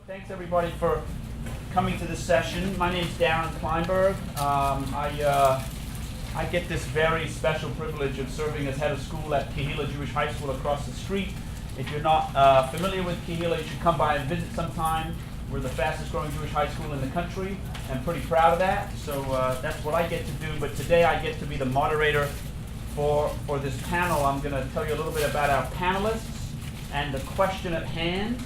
Thanks everybody for coming to this session. My name's Darren Kleinberg. I get this very special privilege of serving as head of school at Kehila Jewish High School across the street. If you're not familiar with Kehila, you should come by and visit sometime. We're the fastest growing Jewish high school in the country. I'm pretty proud of that. So that's what I get to do. But today I get to be the moderator for this panel. I'm going to tell you a little bit about our panelists and the question at hand.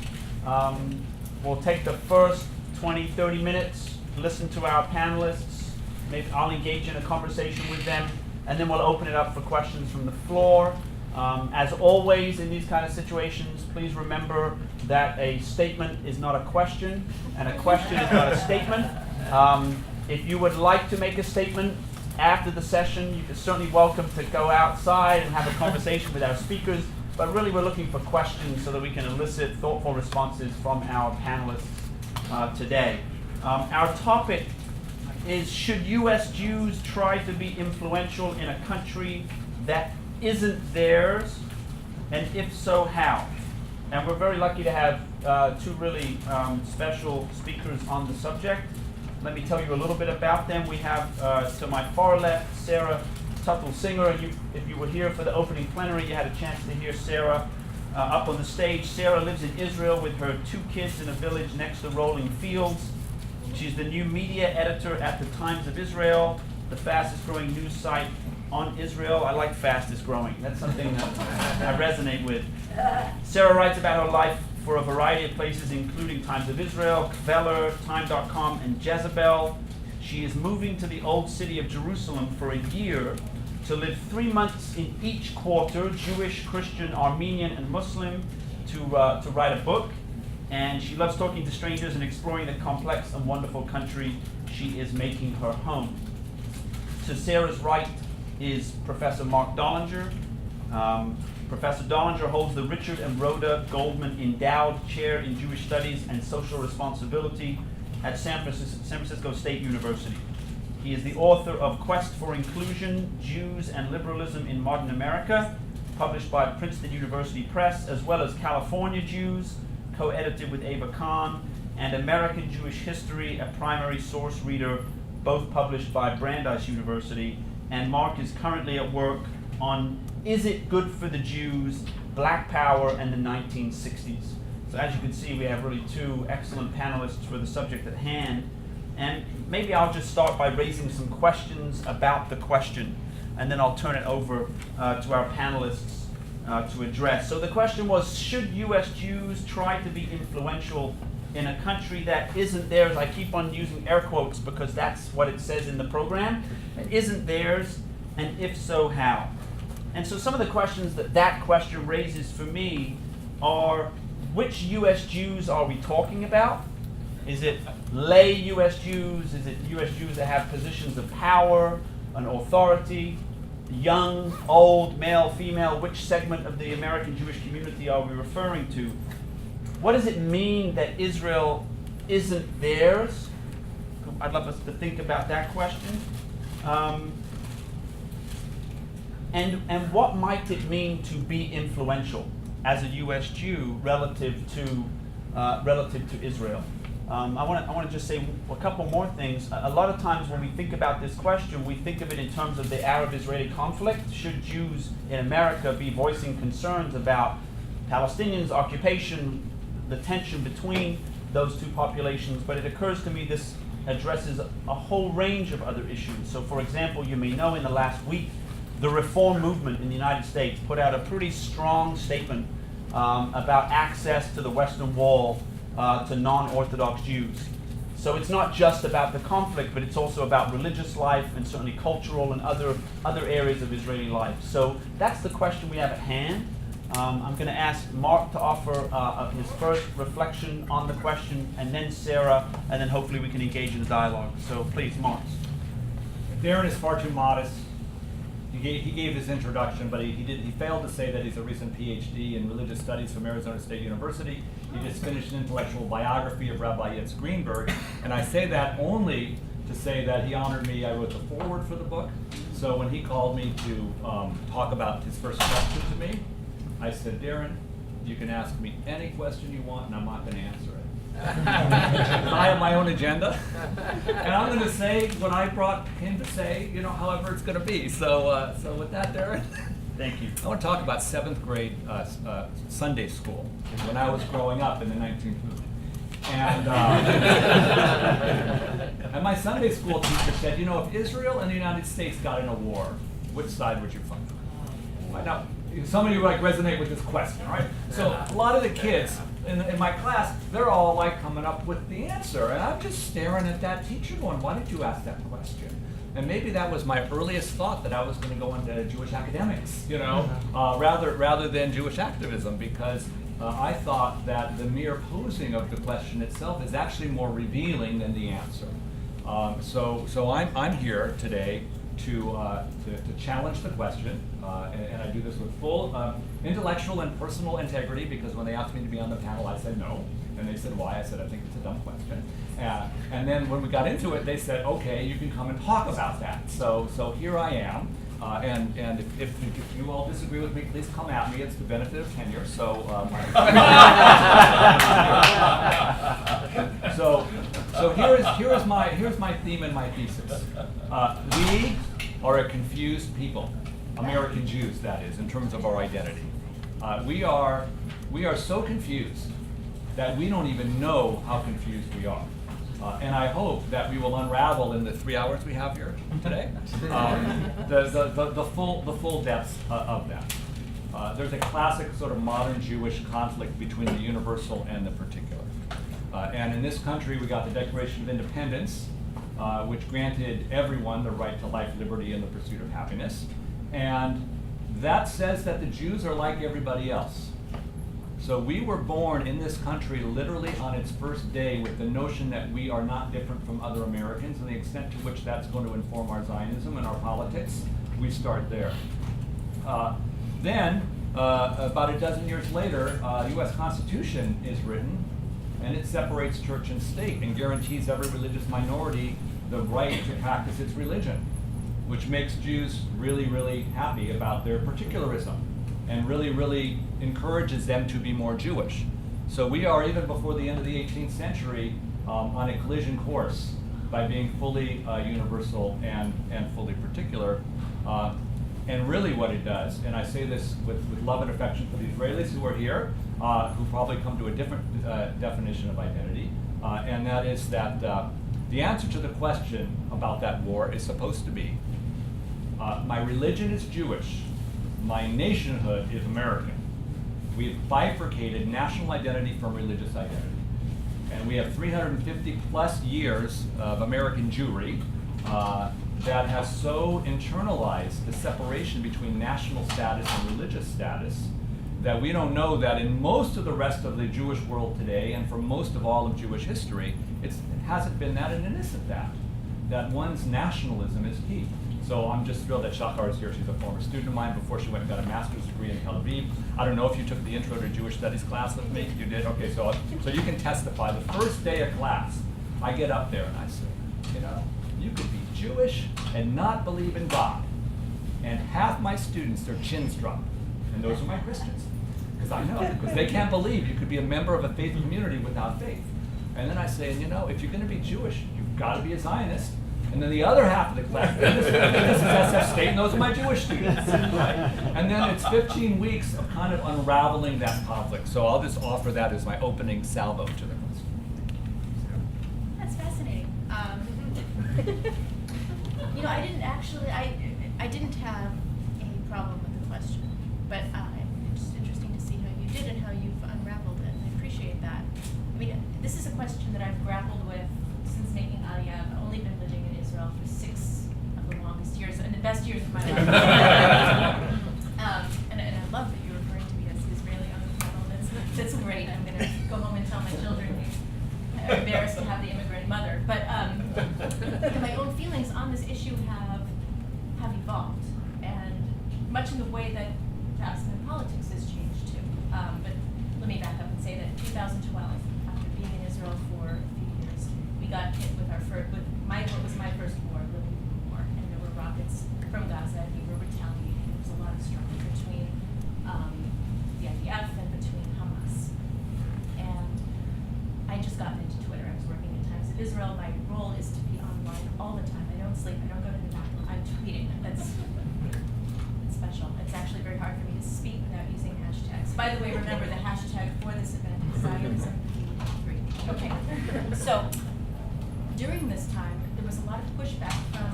We'll take the first 20, 30 minutes, listen to our panelists. Maybe I'll engage in a conversation with them, and then we'll open it up for questions from the floor. As always in these kind of situations, please remember that a statement is not a question, and a question is not a statement. If you would like to make a statement after the session, you're certainly welcome to go outside and have a conversation with our speakers. But really, we're looking for questions so that we can elicit thoughtful responses from our panelists today. Our topic is, should U.S. Jews try to be influential in a country that isn't theirs? And if so, how? And we're very lucky to have two really special speakers on the subject. Let me tell you a little bit about them. We have, to my far left, Sarah Tuttle-singer, and if you were here for the opening plenary, you had a chance to hear Sarah up on the stage. Sarah lives in Israel with her 2 kids in a village next to rolling fields. She's the new media editor at the Times of Israel, the fastest growing news site on Israel. I like fastest growing. That's something that I resonate with. Sarah writes about her life for a variety of places, including Times of Israel, Kveler, Time.com, and Jezebel. She is moving to the old city of Jerusalem for a year to live 3 months in each quarter, Jewish, Christian, Armenian, and Muslim, to write a book. And she loves talking to strangers and exploring the complex and wonderful country she is making her home. To Sarah's right is Professor Mark Dollinger. Professor Dollinger holds the Richard and Rhoda Goldman Endowed Chair in Jewish Studies and Social Responsibility at San Francisco State University. He is the author of Quest for Inclusion, Jews and Liberalism in Modern America, published by Princeton University Press, as well as California Jews, co-edited with Ava Khan, and American Jewish History, a primary source reader, both published by Brandeis University. And Mark is currently at work on Is It Good for the Jews? Black Power and the 1960s. So as you can see, we have really 2 excellent panelists for the subject at hand. And maybe I'll just start by raising some questions about the question, and then I'll turn it over to our panelists to address. So the question was, should U.S. Jews try to be influential in a country that isn't theirs? I keep on using air quotes because that's what it says in the program. It isn't theirs, and if so, how? And so some of the questions that question raises for me are, which U.S. Jews are we talking about? Is it lay U.S. Jews? Is it U.S. Jews that have positions of power and authority? Young, old, male, female? Which segment of the American Jewish community are we referring to? What does it mean that Israel isn't theirs? I'd love us to think about that question. And what might it mean to be influential as a U.S. Jew relative to Israel? I want to just say a couple more things. A lot of times when we think about this question, we think of it in terms of the Arab-Israeli conflict. Should Jews in America be voicing concerns about Palestinians, occupation, the tension between those 2 populations? But it occurs to me this addresses a whole range of other issues. So for example, you may know in the last week, the reform movement in the United States put out a pretty strong statement about access to the Western Wall to non-Orthodox Jews. So it's not just about the conflict, but it's also about religious life and certainly cultural and other areas of Israeli life. So that's the question we have at hand. I'm going to ask Mark to offer his first reflection on the question, and then Sarah, and then hopefully we can engage in the dialogue. So please, Mark. Darren is far too modest. He gave his introduction, but he failed to say that he's a recent PhD in religious studies from Arizona State University. He just finished an intellectual biography of Rabbi Yitzhak Greenberg, and I say that only to say that he honored me. I wrote the foreword for the book, so when he called me to talk about his first question to me, I said, Darren, you can ask me any question you want, and I'm not going to answer it. I have my own agenda, and I'm going to say what I brought him to say, however it's going to be. So with that, Darren, Thank you. I want to talk about 7th grade Sunday school when I was growing up in the 1900s. And, and my Sunday school teacher said, if Israel and the United States got in a war, which side would you fight? Now, some of you resonate with this question, right? So a lot of the kids in my class, they're all coming up with the answer, and I'm just staring at that teacher going, why did you ask that question? And maybe that was my earliest thought, that I was going to go into Jewish academics, rather than Jewish activism, because I thought that the mere posing of the question itself is actually more revealing than the answer. So I'm here today to challenge the question, and I do this with full intellectual and personal integrity, because when they asked me to be on the panel, I said no, and they said why. I said I think it's a dumb question, and then when we got into it, they said, okay, you can come and talk about that. So here I am, and if you all disagree with me, please come at me. It's the benefit of tenure. So here's my theme and my thesis. We are a confused people, American Jews, that is, in terms of our identity. We are so confused that we don't even know how confused we are. And I hope that we will unravel in the 3 hours we have here today the full depths of that. There's a classic sort of modern Jewish conflict between the universal and the particular. And in this country, we got the Declaration of Independence, which granted everyone the right to life, liberty, and the pursuit of happiness. And that says that the Jews are like everybody else. So we were born in this country literally on its first day with the notion that we are not different from other Americans, and the extent to which that's going to inform our Zionism and our politics, we start there. Then, about a dozen years later, the U.S. Constitution is written, and it separates church and state and guarantees every religious minority the right to practice its religion, which makes Jews really, really happy about their particularism and really, really encourages them to be more Jewish. So we are, even before the end of the 18th century, on a collision course by being fully universal and fully particular. And really what it does, and I say this with love and affection for the Israelis who are here, who probably come to a different definition of identity, and that is that the answer to the question about that war is supposed to be, my religion is Jewish, my nationhood is American. We have bifurcated national identity from religious identity. And we have 350 plus years of American Jewry that has so internalized the separation between national status and religious status that we don't know that in most of the rest of the Jewish world today, and for most of all of Jewish history, it hasn't been that innocent that one's nationalism is key. So I'm just thrilled that Shachar is here. She's a former student of mine before she went and got a master's degree in Tel Aviv. I don't know if you took the Intro to Jewish Studies class with me. You did? Okay, so you can testify. The first day of class, I get up there and I say, you could be Jewish and not believe in God. And half my students, their chins drop. And those are my Christians. Because I know, because they can't believe you could be a member of a faith community without faith. And then I say, if you're going to be Jewish, you've got to be a Zionist. And then the other half of the class, this is SF State, and those are my Jewish students. Right? And then it's 15 weeks of kind of unraveling that conflict. So I'll just offer that as my opening salvo to the question. That's fascinating. I didn't have a problem with the question, but it's just interesting to see how you did and how you've unraveled it. I appreciate that. I mean, this is a question that I've grappled with since making Aliyah. I've only been living in Israel for 6 of the longest years and the best years of my life. And I love that you're referring to me as Israeli on the panel. That's great. I'm going to go home and tell my children they're embarrassed to have the immigrant mother. But my own feelings on this issue have evolved, and much in the way that perhaps my politics has changed too. But let me back up and say that in 2012, after being in Israel for a few years, we got hit with what was my first war, living war, and there were rockets from Gaza, and we were retaliating. There was a lot of struggle between the IDF and between Hamas. And I just got by the way, remember the hashtag for this event is Zionism 3.0. Okay, so during this time, there was a lot of pushback from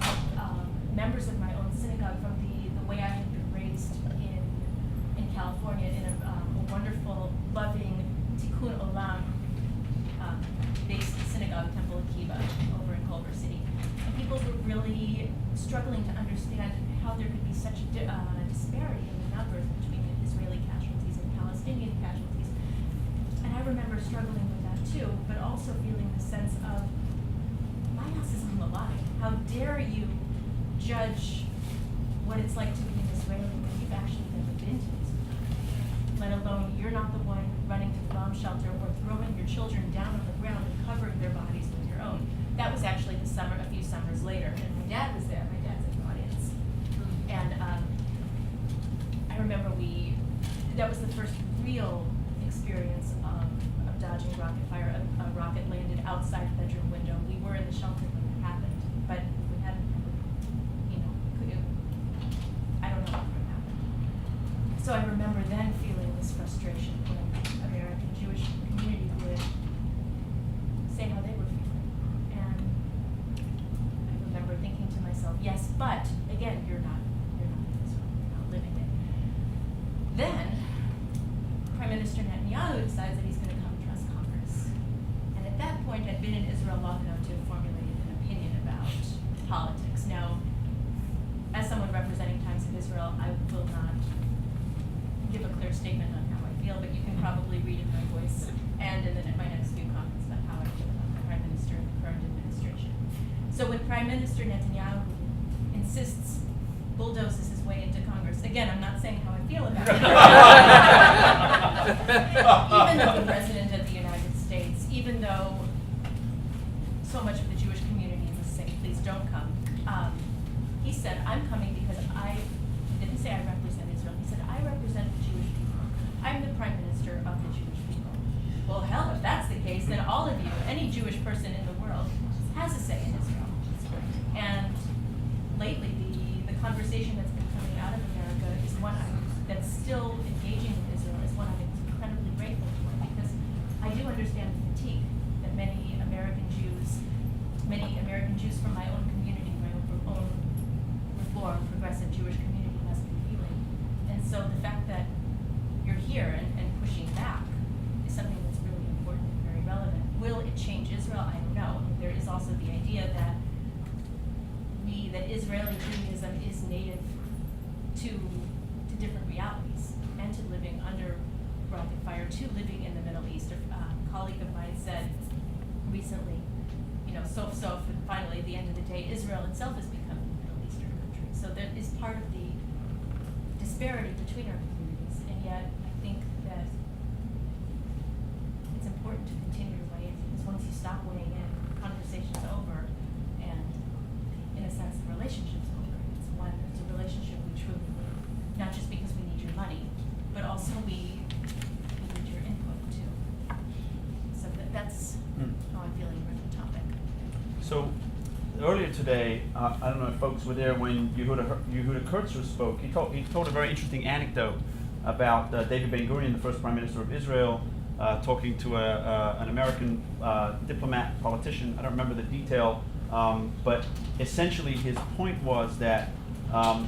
members of my own synagogue from the way I had been raised in California in a wonderful, loving Tikkun Olam based synagogue, Temple Akiva, over in Culver City. And people were really struggling to understand how there could be such a disparity in the numbers between the Israeli casualties and Palestinian casualties. And I remember struggling with that too, but also feeling the sense of, my house is on the line. How dare you judge what it's like to be an Israeli when you've actually never been to Israel? Let alone you're not the one running to the bomb shelter or throwing your children down on the ground and covering their bodies with your own. That was actually the summer, a few summers later, and my dad was there. My dad's in the audience. And I remember that was the first real experience of dodging rocket fire. A rocket landed outside the bedroom window. We were in the shelter when it happened, but we hadn't, I don't know what would happen. So I remember then feeling this frustration when American Jewish community would say how they were feeling. And I remember thinking to myself, yes, but again, you're not in Israel, you're not living it. Then Prime Minister Netanyahu decides that he's going to come address Congress. And at that point, I'd been in Israel long enough to have formulated an opinion about politics. Now, as someone representing Times of Israel, I will not give a clear statement on how I feel, but you can probably read in my voice and in my next few comments about how I feel about the Prime Minister and the current administration. So when Prime Minister Netanyahu insists, bulldozes his way into Congress, again, I'm not saying how I feel about it. Even though the President of the United States, even though so much of the Jewish community is saying, please don't come, he said, I'm coming because he didn't say I represent Israel, he said, I represent the Jewish people. I'm the Prime Minister of the Jewish people. Well, hell, if that's the case, then all of you, any Jewish person in the world, has a say in Israel. And lately, the conversation that's been coming out of America is one that's still engaging with Israel, is one I'm incredibly grateful for, because I do understand the fatigue that many American Jews from my own community, my own reform, progressive Jewish community has been feeling. And so the fact that you're here and pushing back is something that's really important and very relevant. Will it change Israel? I don't know. There is also the idea that Israeli Judaism is native to different realities and to living under rocket fire, to living in the Middle East. A colleague of mine said recently, so finally, at the end of the day, Israel itself has become a Middle Eastern country. So that is part of the disparity between our communities, and yet I think that it's important to continue to weigh in, because once you stop weighing in, the conversation's over, and in a sense, the relationship's over. It's a relationship we truly need, not just because we need your money, but also we need your input too. So that's how I'm feeling about the topic. So earlier today, I don't know if folks were there when Yehuda Kurtzer spoke. He told a very interesting anecdote about David Ben-Gurion, the first Prime Minister of Israel, talking to an American diplomat, politician. I don't remember the detail, but essentially his point was that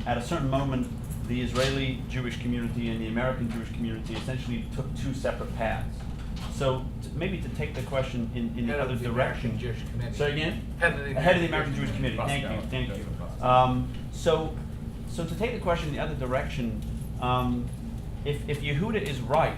at a certain moment, the Israeli Jewish community and the American Jewish community essentially took two separate paths. So maybe to take the question in the other direction. Jewish community. So again? Head of the American Jewish community. Thank you. So to take the question in the other direction, if Yehuda is right,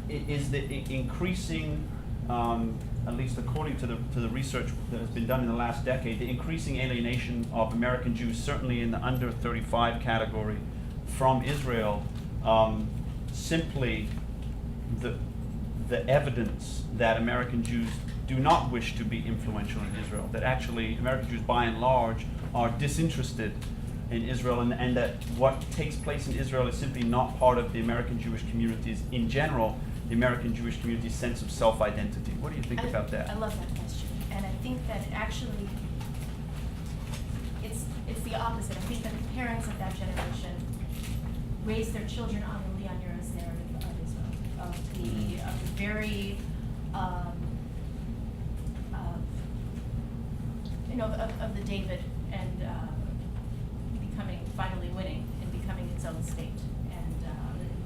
is the increasing, at least according to the research that has been done in the last decade, the increasing alienation of American Jews, certainly in the under 35 category, from Israel, simply the evidence that American Jews do not wish to be influential in Israel, that actually American Jews by and large are disinterested in Israel, and that what takes place in Israel is simply not part of the American Jewish communities in general, the American Jewish community's sense of self-identity. What do you think about that? I love that question, and I think that actually it's the opposite. I think that the parents of that generation raised their children on the the Oniris narrative of Israel, of the very, of the David and finally winning and becoming its own state, and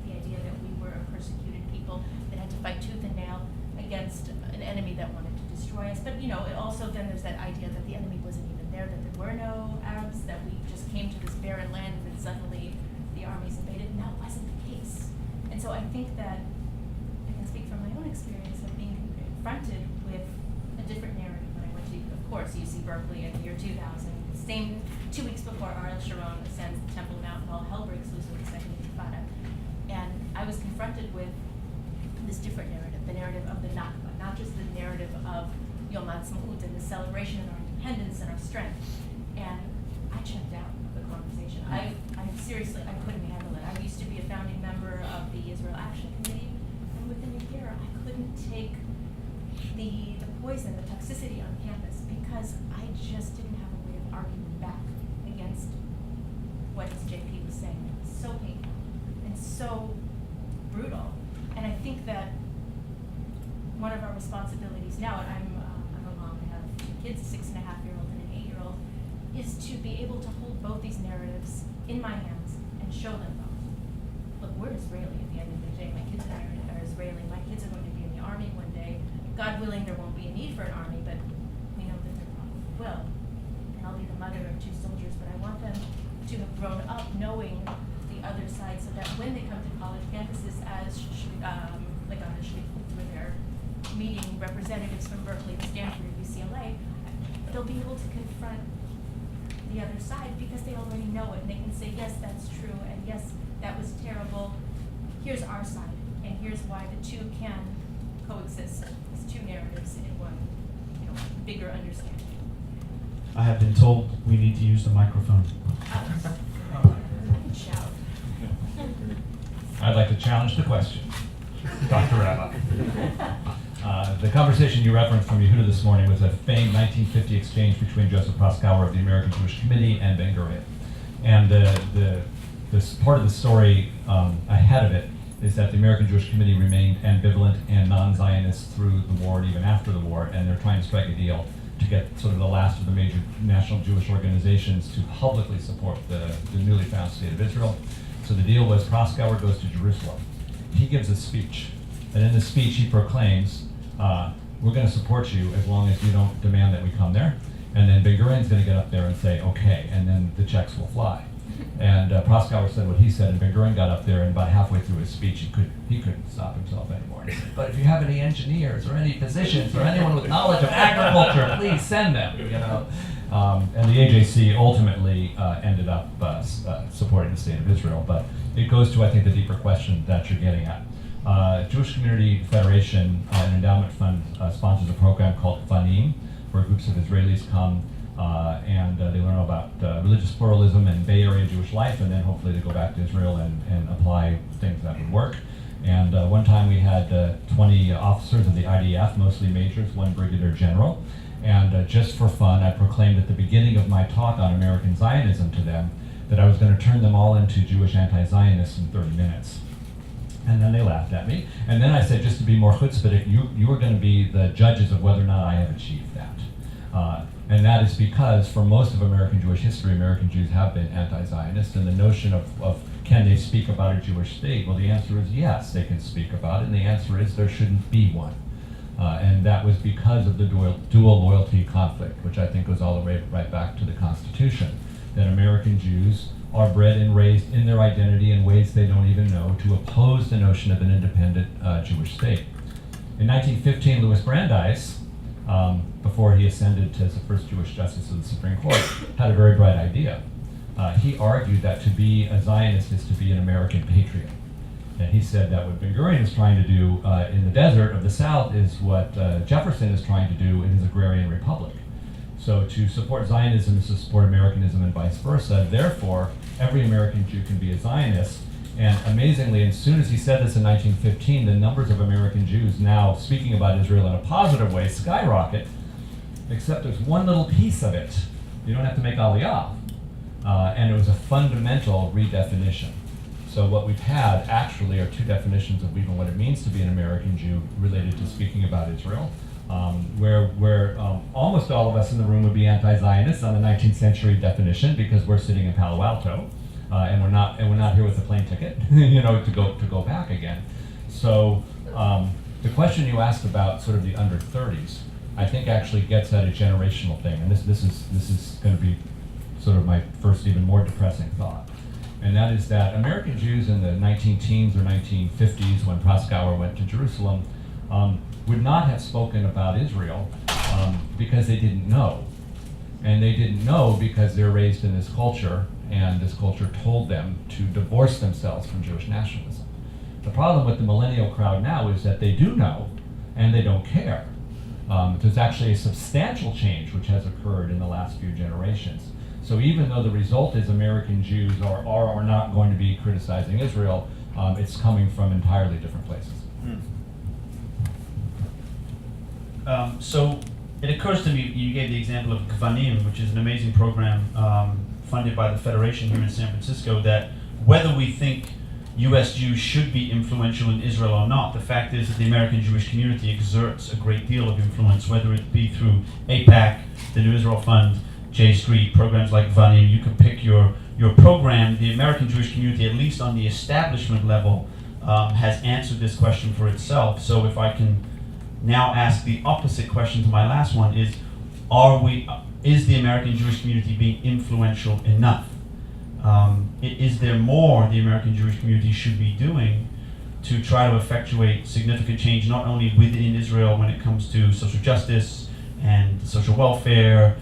the idea that we were a persecuted people that had to fight tooth and nail against an enemy that wanted to destroy us. But it also then there's that idea that the enemy wasn't even there, that there were no Arabs, that we just came to this barren land and then suddenly the armies invaded, and that wasn't the case. And so I think that I can speak from my own experience of being confronted with a different narrative when I went to, of course, UC Berkeley in the year 2000. Same 2 weeks before Ariel Sharon ascends the Temple Mount and all hell breaks loose with the Second Intifada. And I was confronted with this different narrative, the narrative of the Nakba, not just the narrative of Yom HaAtzmaut and the celebration of our independence and our strength. And I checked out of the conversation. I seriously, I couldn't handle it. I used to be a founding member of the Israel Action Committee, and within a year, I couldn't take the poison, the toxicity on campus, because I just didn't have a way of arguing back against what JP was saying. It was so painful and so brutal. And I think that one of our responsibilities now, and I'm a mom, I have two kids, a 6.5-year-old and an 8-year-old, is to be able to hold both these narratives in my hands and show them both. Look, we're Israeli at the end of the day. My kids and I are Israeli. My kids are going to be in the army one day. God willing, there won't be a need for an army, but we know that there probably will. And I'll be the mother of 2 soldiers, but I want them to have grown up knowing the other side, so that when they come to college campuses as like on the Shlichut, where they're meeting representatives from Berkeley, Stanford, UCLA, they'll be able to confront the other side because they already know it, and they can say, yes, that's true, and yes, that was terrible. Here's our side, and here's why the two can coexist as 2 narratives in one, bigger understanding. I have been told we need to use the microphone. I can shout. I'd like to challenge the question, Dr. Rabbi. The conversation you referenced from Yehuda this morning was a famed 1950 exchange between Joseph Proskauer of the American Jewish Committee and Ben Gurion. And this part of the story ahead of it is that the American Jewish Committee remained ambivalent and non-Zionist through the war and even after the war, and they're trying to strike a deal to get sort of the last of the major national Jewish organizations to publicly support the newly found state of Israel. So the deal was Proskauer goes to Jerusalem. He gives a speech, and in the speech he proclaims, we're going to support you as long as you don't demand that we come there. And then Ben Gurion's going to get up there and say, okay, and then the checks will fly. And Proskauer said what he said, and Ben Gurion got up there, and about halfway through his speech, he couldn't stop himself anymore. And he said, but if you have any engineers or any physicians or anyone with knowledge of agriculture, please send them. And the AJC ultimately ended up supporting the state of Israel. But it goes to, I think, the deeper question that you're getting at. Jewish Community Federation, an endowment fund, sponsors a program called Fanim, where groups of Israelis come and they learn about religious pluralism and Bay Area Jewish life, and then hopefully they go back to Israel and apply things that would work. And one time we had 20 officers of the IDF, mostly majors, 1 brigadier general. And just for fun, I proclaimed at the beginning of my talk on American Zionism to them that I was going to turn them all into Jewish anti-Zionists in 30 minutes. And then they laughed at me. And then I said, just to be more chutzpahdik, you are going to be the judges of whether or not I have achieved that. And that is because for most of American Jewish history, American Jews have been anti-Zionist, and the notion of can they speak about a Jewish state? Well, the answer is yes, they can speak about it, and the answer is there shouldn't be one. And that was because of the dual loyalty conflict, which I think goes all the way right back to the Constitution, that American Jews are bred and raised in their identity in ways they don't even know to oppose the notion of an independent Jewish state. In 1915, Louis Brandeis, before he ascended as the first Jewish justice of the Supreme Court, had a very bright idea. He argued that to be a Zionist is to be an American patriot. And he said that what Ben Gurion is trying to do in the desert of the South is what Jefferson is trying to do in his agrarian republic. So to support Zionism is to support Americanism and vice versa. Therefore, every American Jew can be a Zionist. And amazingly, as soon as he said this in 1915, the numbers of American Jews now speaking about Israel in a positive way skyrocket, except there's one little piece of it. You don't have to make Aliyah. And it was a fundamental redefinition. So what we've had actually are two definitions of even what it means to be an American Jew related to speaking about Israel, where almost all of us in the room would be anti-Zionists on the 19th century definition because we're sitting in Palo Alto, and we're not here with a plane ticket, to go back again. So the question you asked about sort of the under 30s, I think actually gets at a generational thing, and this is going to be sort of my first even more depressing thought. And that is that American Jews in the 19-teens or 1950s, when Proskauer went to Jerusalem, would not have spoken about Israel because they didn't know. And they didn't know because they're raised in this culture, and this culture told them to divorce themselves from Jewish nationalism. The problem with the millennial crowd now is that they do know, and they don't care. There's actually a substantial change which has occurred in the last few generations. So even though the result is American Jews are not going to be criticizing Israel, it's coming from entirely different places. So it occurs to me, you gave the example of Gvanim, which is an amazing program funded by the Federation here in San Francisco, that whether we think U.S. Jews should be influential in Israel or not, the fact is that the American Jewish community exerts a great deal of influence, whether it be through AIPAC, the New Israel Fund, J Street, programs like Gvanim. You can pick your program. The American Jewish community, at least on the establishment level, has answered this question for itself. So if I can now ask the opposite question to my last one, is the American Jewish community being influential enough? Is there more the American Jewish community should be doing to try to effectuate significant change, not only within Israel when it comes to social justice and social welfare,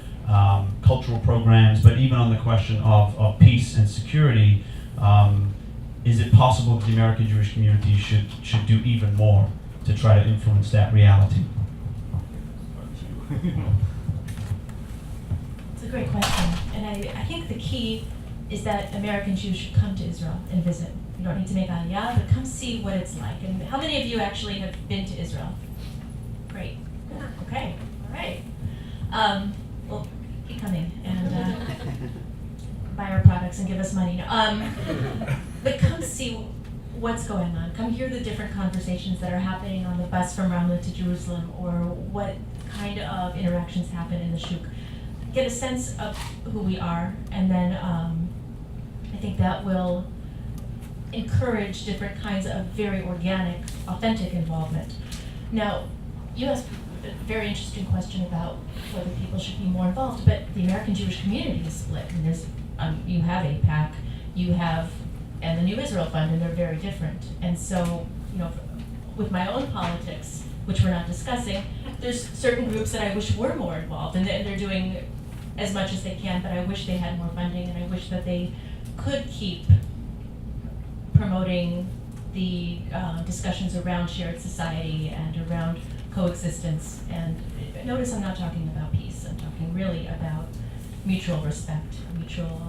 cultural programs, but even on the question of peace and security? Is it possible that the American Jewish community should do even more to try to influence that reality? It's a great question, and I think the key is that American Jews should come to Israel and visit. You don't need to make aliyah, but come see what it's like. And how many of you actually have been to Israel? Great. Okay. All right. Well, keep coming and buy our products and give us money. But come see what's going on. Come hear the different conversations that are happening on the bus from Ramla to Jerusalem, or what kind of interactions happen in the shuk. Get a sense of who we are, and then I think that will encourage different kinds of very organic, authentic involvement. Now, you asked a very interesting question about whether people should be more involved, but the American Jewish community is split. And there's, you have AIPAC, and the New Israel Fund, and they're very different. And so, with my own politics, which we're not discussing, there's certain groups that I wish were more involved, and they're doing as much as they can, but I wish they had more funding, and I wish that they could keep promoting the discussions around shared society and around coexistence. And notice I'm not talking about peace, I'm talking really about mutual respect, mutual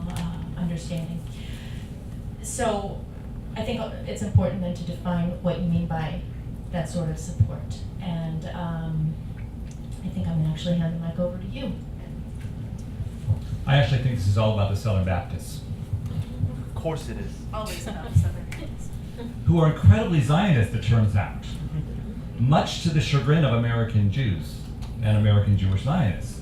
understanding. So I think it's important then to define what you mean by that sort of support. And I think I'm going to actually hand the mic over to you. I actually think this is all about the Southern Baptists, Of course it is. Always about Southern kids. who are incredibly Zionist, it turns out, much to the chagrin of American Jews and American Jewish Zionists,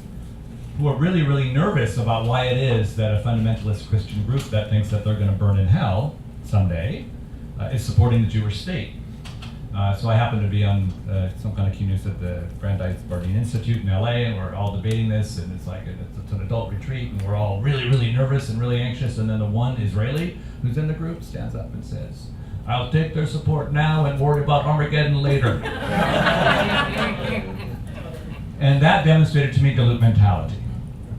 who are really, really nervous about why it is that a fundamentalist Christian group that thinks that they're going to burn in hell someday is supporting the Jewish state. So I happen to be on some kind of keynote at the Brandeis Bardeen Institute in LA, and we're all debating this, and it's like it's an adult retreat, and we're all really, really nervous and really anxious, and then the one Israeli who's in the group stands up and says, "I'll take their support now and worry about Armageddon later." And that demonstrated to me dilute mentality,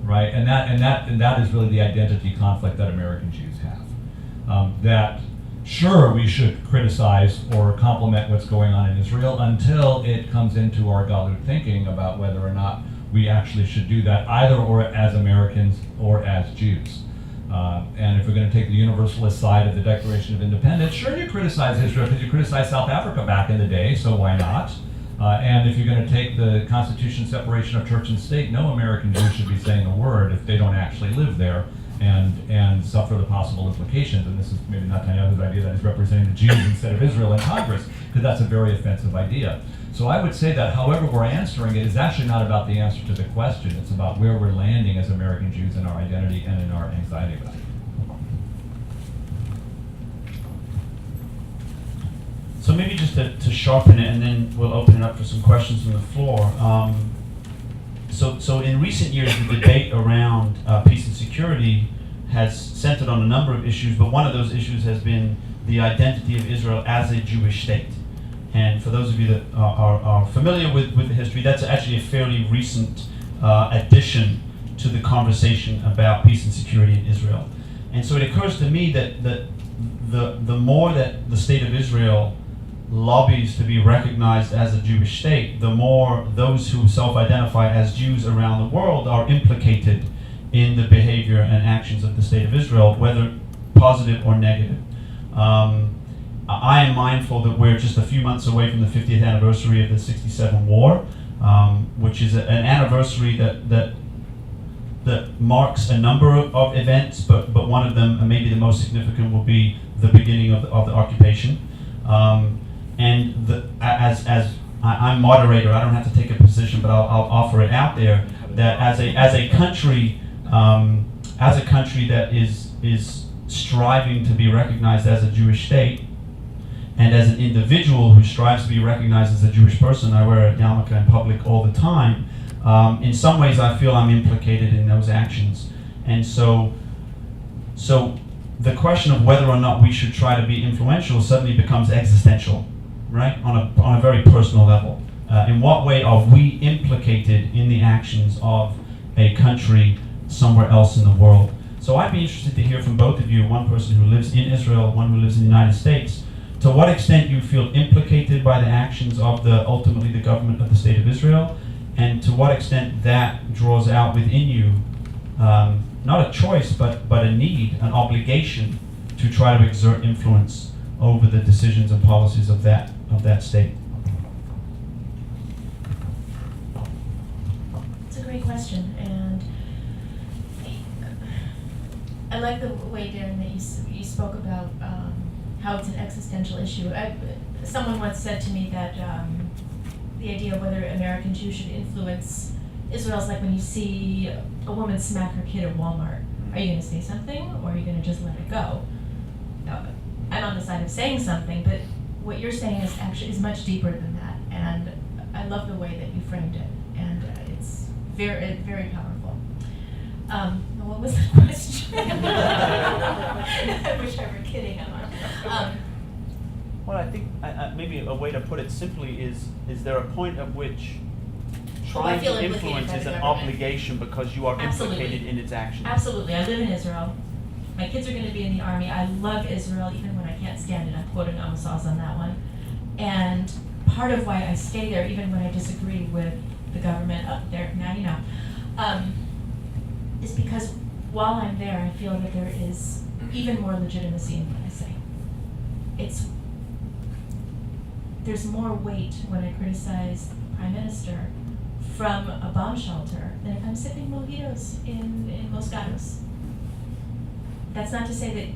right? And that is really the identity conflict that American Jews have. That sure, we should criticize or compliment what's going on in Israel until it comes into our galut thinking about whether or not we actually should do that, either or as Americans or as Jews. And if we're going to take the universalist side of the Declaration of Independence, sure, you criticize Israel because you criticized South Africa back in the day, so why not? And if you're going to take the Constitution separation of church and state, no American Jew should be saying a word if they don't actually live there. and suffer the possible implications. And this is maybe Netanyahu's idea that he's representing the Jews instead of Israel in Congress, because that's a very offensive idea. So I would say that however we're answering it is actually not about the answer to the question. It's about where we're landing as American Jews in our identity and in our anxiety about it. So maybe just to sharpen it, and then we'll open it up for some questions from the floor. So in recent years, the debate around peace and security has centered on a number of issues, but one of those issues has been the identity of Israel as a Jewish state. And for those of you that are familiar with the history, that's actually a fairly recent addition to the conversation about peace and security in Israel. And so it occurs to me that the more that the state of Israel lobbies to be recognized as a Jewish state, the more those who self-identify as Jews around the world are implicated in the behavior and actions of the state of Israel, whether positive or negative. I am mindful that we're just a few months away from the 50th anniversary of the '67 war, which is an anniversary that marks a number of events, but one of them, and maybe the most significant, will be the beginning of the occupation. And as I'm moderator, I don't have to take a position, but I'll offer it out there that as a country that is striving to be recognized as a Jewish state, and as an individual who strives to be recognized as a Jewish person, I wear a yarmulke in public all the time. In some ways, I feel I'm implicated in those actions, and so the question of whether or not we should try to be influential suddenly becomes existential, right? On a very personal level. In what way are we implicated in the actions of a country somewhere else in the world? So I'd be interested to hear from both of you, one person who lives in Israel, one who lives in the United States, to what extent you feel implicated by the actions of ultimately the government of the State of Israel, and to what extent that draws out within you not a choice, but a need, an obligation to try to exert influence over the decisions and policies of that state. It's a great question, and I like the way, Darren, that you spoke about how it's an existential issue. Someone once said to me that the idea of whether American Jews should influence Israel is like when you see a woman smack her kid at Walmart. Are you going to say something, or are you going to just let it go? I'm on the side of saying something, but what you're saying is much deeper than that, and I love the way that you framed it, and it's very, very powerful. What was the question? I wish I were kidding, Emma. Well, I think maybe a way to put it simply is there a point at which trying feel to implicated influence by is the an government. obligation because you are Absolutely. implicated in its actions? Absolutely. I live in Israel. My kids are going to be in the army. I love Israel, even when I can't stand it. I'm quoting Amos Oz on that one. And part of why I stay there, even when I disagree with the government, is because while I'm there, I feel that there is even more legitimacy in what I say. There's more weight when I criticize the Prime Minister from a bomb shelter than if I'm sipping mojitos in Los Gatos. That's not to say that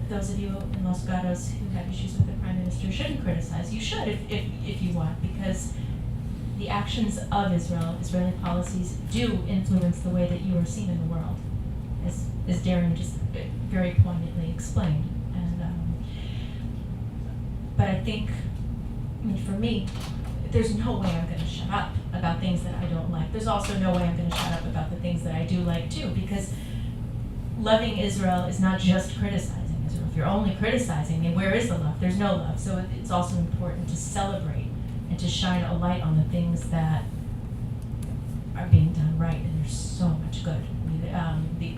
those of you in Los Gatos who have issues with the Prime Minister shouldn't criticize. You should if you want, because the actions of Israel, Israeli policies, do influence the way that you are seen in the world, as Darren just very poignantly explained. And but I think, for me, there's no way I'm going to shut up about things that I don't like. There's also no way I'm going to shut up about the things that I do like too, because loving Israel is not just criticizing Israel. If you're only criticizing, then where is the love? There's no love. So it's also important to celebrate and to shine a light on the things that are being done right, and there's so much good.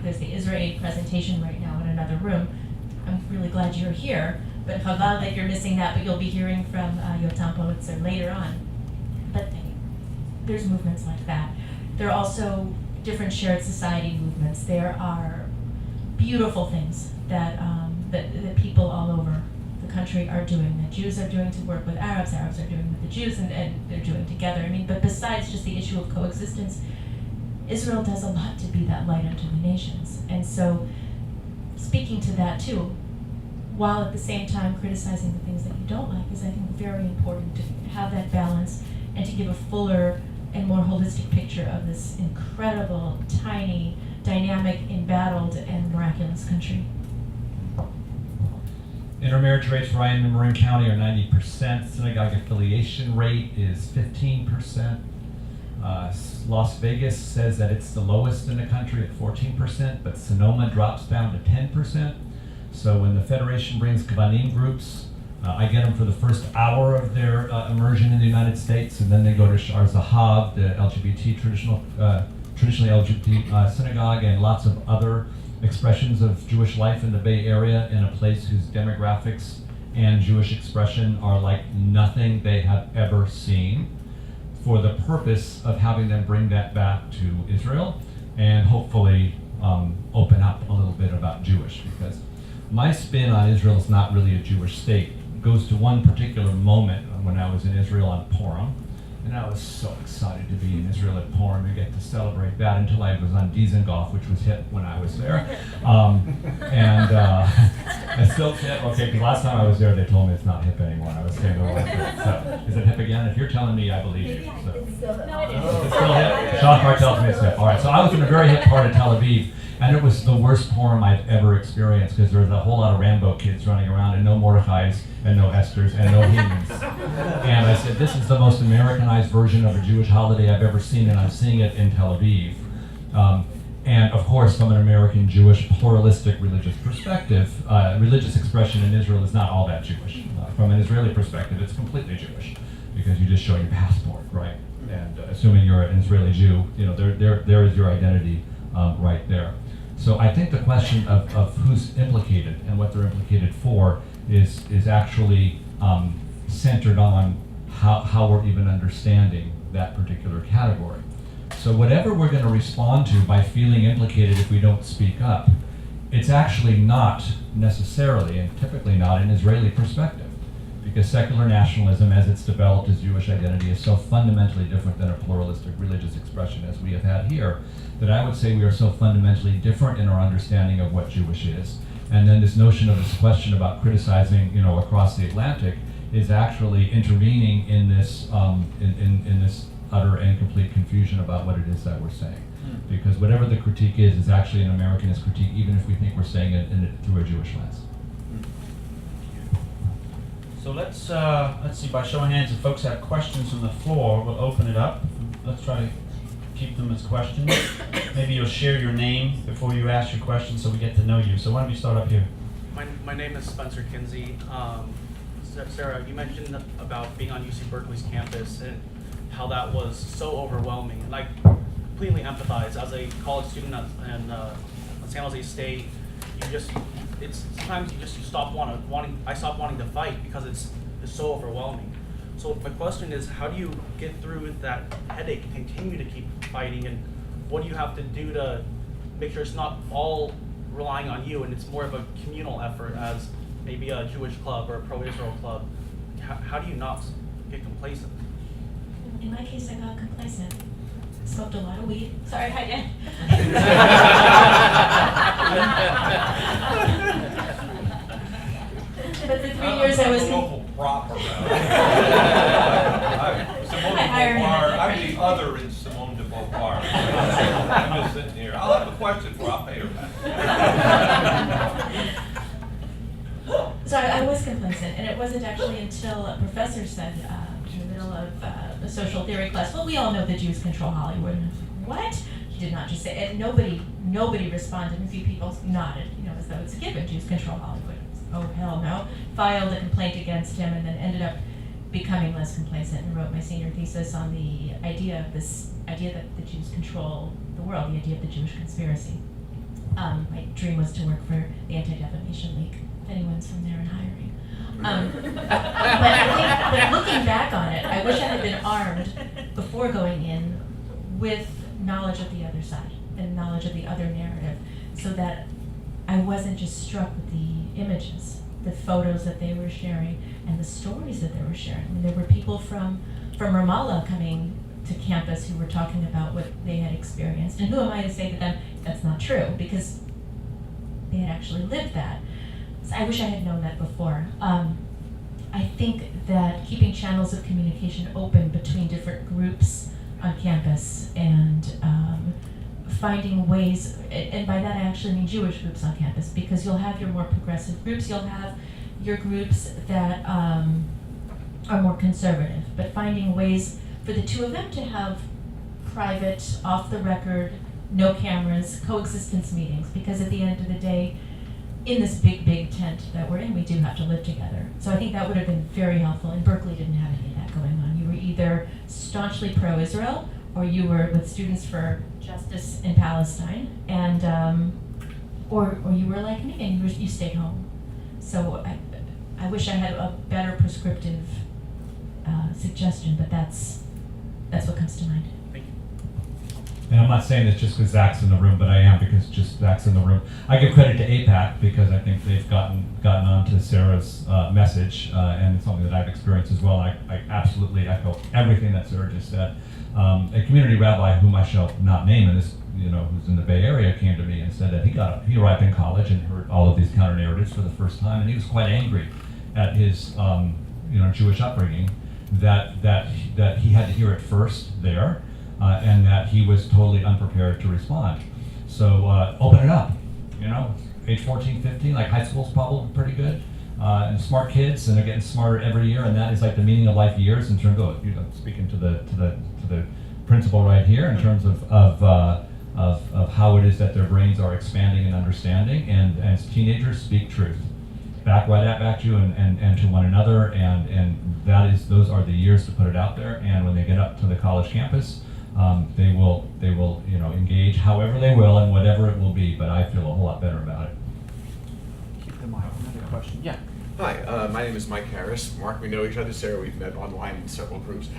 There's the Israeli presentation right now in another room. I'm really glad you're here, but chaval that you're missing that, but you'll be hearing from Yotam Politzer later on. But there's movements like that. There are also different shared society movements. There are beautiful things that people all over the country are doing, that Jews are doing to work with Arabs are doing with the Jews, and they're doing together. But besides just the issue of coexistence, Israel does a lot to be that light unto the nations. And so speaking to that too, while at the same time criticizing the things that you don't like, is I think very important to have that balance and to give a fuller and more holistic picture of this incredible, tiny, dynamic, embattled, and miraculous country. Intermarriage rates for Ryan and Marin County are 90%. Synagogue affiliation rate is 15%. Las Vegas says that it's the lowest in the country at 14%, but Sonoma drops down to 10%. So when the Federation brings Kavanim groups, I get them for the first hour of their immersion in the United States, and then they go to Shar Zahav, the LGBT traditionally LGBT synagogue, and lots of other expressions of Jewish life in the Bay Area, in a place whose demographics and Jewish expression are like nothing they have ever seen, for the purpose of having them bring that back to Israel and hopefully open up a little bit about Jewish, because my spin on Israel is not really a Jewish state. It goes to one particular moment when I was in Israel on Purim, and I was so excited to be in Israel at Purim and get to celebrate that until I was on Dizengoff, which was hit when I was there. It's still hip, okay, because last time I was there, they told me it's not hip anymore. I was saying, so, is it hip again? If you're telling me, I believe you. So. It's still It's still hip? Shahar tells me it's hip. All right, so I was in a very hip part of Tel Aviv, and it was the worst Purim I've ever experienced, because there was a whole lot of Rambo kids running around, and no Mordechais, and no Esthers, and no Hamans. And I said, this is the most Americanized version of a Jewish holiday I've ever seen, and I'm seeing it in Tel Aviv. And of course, from an American Jewish pluralistic religious perspective, religious expression in Israel is not all that Jewish. From an Israeli perspective, it's completely Jewish, because you just show your passport, right? And assuming you're an Israeli Jew, there is your identity right there. So I think the question of who's implicated and what they're implicated for is actually centered on how we're even understanding that particular category. So whatever we're going to respond to by feeling implicated if we don't speak up, it's actually not necessarily, and typically not, an Israeli perspective, because secular nationalism, as it's developed as Jewish identity, is so fundamentally different than a pluralistic religious expression as we have had here, that I would say we are so fundamentally different in our understanding of what Jewish is. And then this notion of this question about criticizing, across the Atlantic is actually intervening in this in this utter and complete confusion about what it is that we're saying. Because whatever the critique is actually an Americanist critique, even if we think we're saying it through a Jewish lens. So let's see, by show of hands, if folks have questions from the floor, we'll open it up. Let's try to keep them as questions. Maybe you'll share your name before you ask your question so we get to know you. So why don't we start up here? My name is Spencer Kinsey. Sarah, you mentioned about being on UC Berkeley's campus and how that was so overwhelming. And I completely empathize. As a college student at San Jose State, sometimes you stop wanting. I stop wanting to fight because it's so overwhelming. So my question is, how do you get through that headache and continue to keep fighting, and what do you have to do to make sure it's not all relying on you and it's more of a communal effort as maybe a Jewish club or a pro-Israel club? How do you not get complacent? In my case, I got complacent. Smoked a lot of weed. Sorry, hi, Dan. But the 3 years I was... local prop around. Simone de hiring Beauvoir. him. I'm the other in Simone de Beauvoir. I'm just sitting here. I'll have a question for her. I'll pay her back. So I was complacent, and it wasn't actually until a professor said in the middle of a social theory class, well, we all know the Jews control Hollywood. And I was like, what? He did not just say it. And nobody responded. A few people nodded, as though it's a given, Jews control Hollywood. Oh, hell no. Filed a complaint against him and then ended up becoming less complacent and wrote my senior thesis on the idea that the Jews control the world, the idea of the Jewish conspiracy. My dream was to work for the Anti-Defamation League. If anyone's from there and hiring. But I think, looking back on it, I wish I had been armed before going in with knowledge of the other side and knowledge of the other narrative, so that I wasn't just struck with the images, the photos that they were sharing, and the stories that they were sharing. I mean, there were people from Ramallah coming to campus who were talking about what they had experienced. And who am I to say to them that's not true? Because they had actually lived that. So I wish I had known that before. I think that keeping channels of communication open between different groups on campus and finding ways, and by that I actually mean Jewish groups on campus, because you'll have your more progressive groups, you'll have your groups that are more conservative, but finding ways for the two of them to have private, off the record, no cameras, coexistence meetings, because at the end of the day, in this big tent that we're in, we do have to live together. So I think that would have been very helpful, and Berkeley didn't have any of that going on. You were either staunchly pro-Israel, or you were with Students for Justice in Palestine, and or you were like me and you stayed home. So I wish I had a better prescriptive suggestion, but that's what comes to mind. Thank you. And I'm not saying this just because Zach's in the room, but I am because just Zach's in the room. I give credit to APAC because I think they've gotten on to Sarah's message, and it's something that I've experienced as well. I absolutely echo everything that Sarah just said. A community rabbi, whom I shall not name, and this, who's in the Bay Area, came to me and said that he arrived in college and heard all of these counter narratives for the first time, and he was quite angry at his Jewish upbringing, that he had to hear it first there, and that he was totally unprepared to respond. So open it up, age 14, 15, like high school's probably pretty good, and smart kids, and they're getting smarter every year, and that is like the meaning of life years in terms of, speaking to the principle right here in terms of how it is that their brains are expanding and understanding, and as teenagers, speak truth. Back at you and to one another, and those are the years to put it out there. And when they get up to the college campus, they will engage however they will and whatever it will be. But I feel a whole lot better about it. Keep the mic. Another question. Yeah. Hi, my name is Mike Harris. Mark, we know each other. Sarah, we've met online in several groups.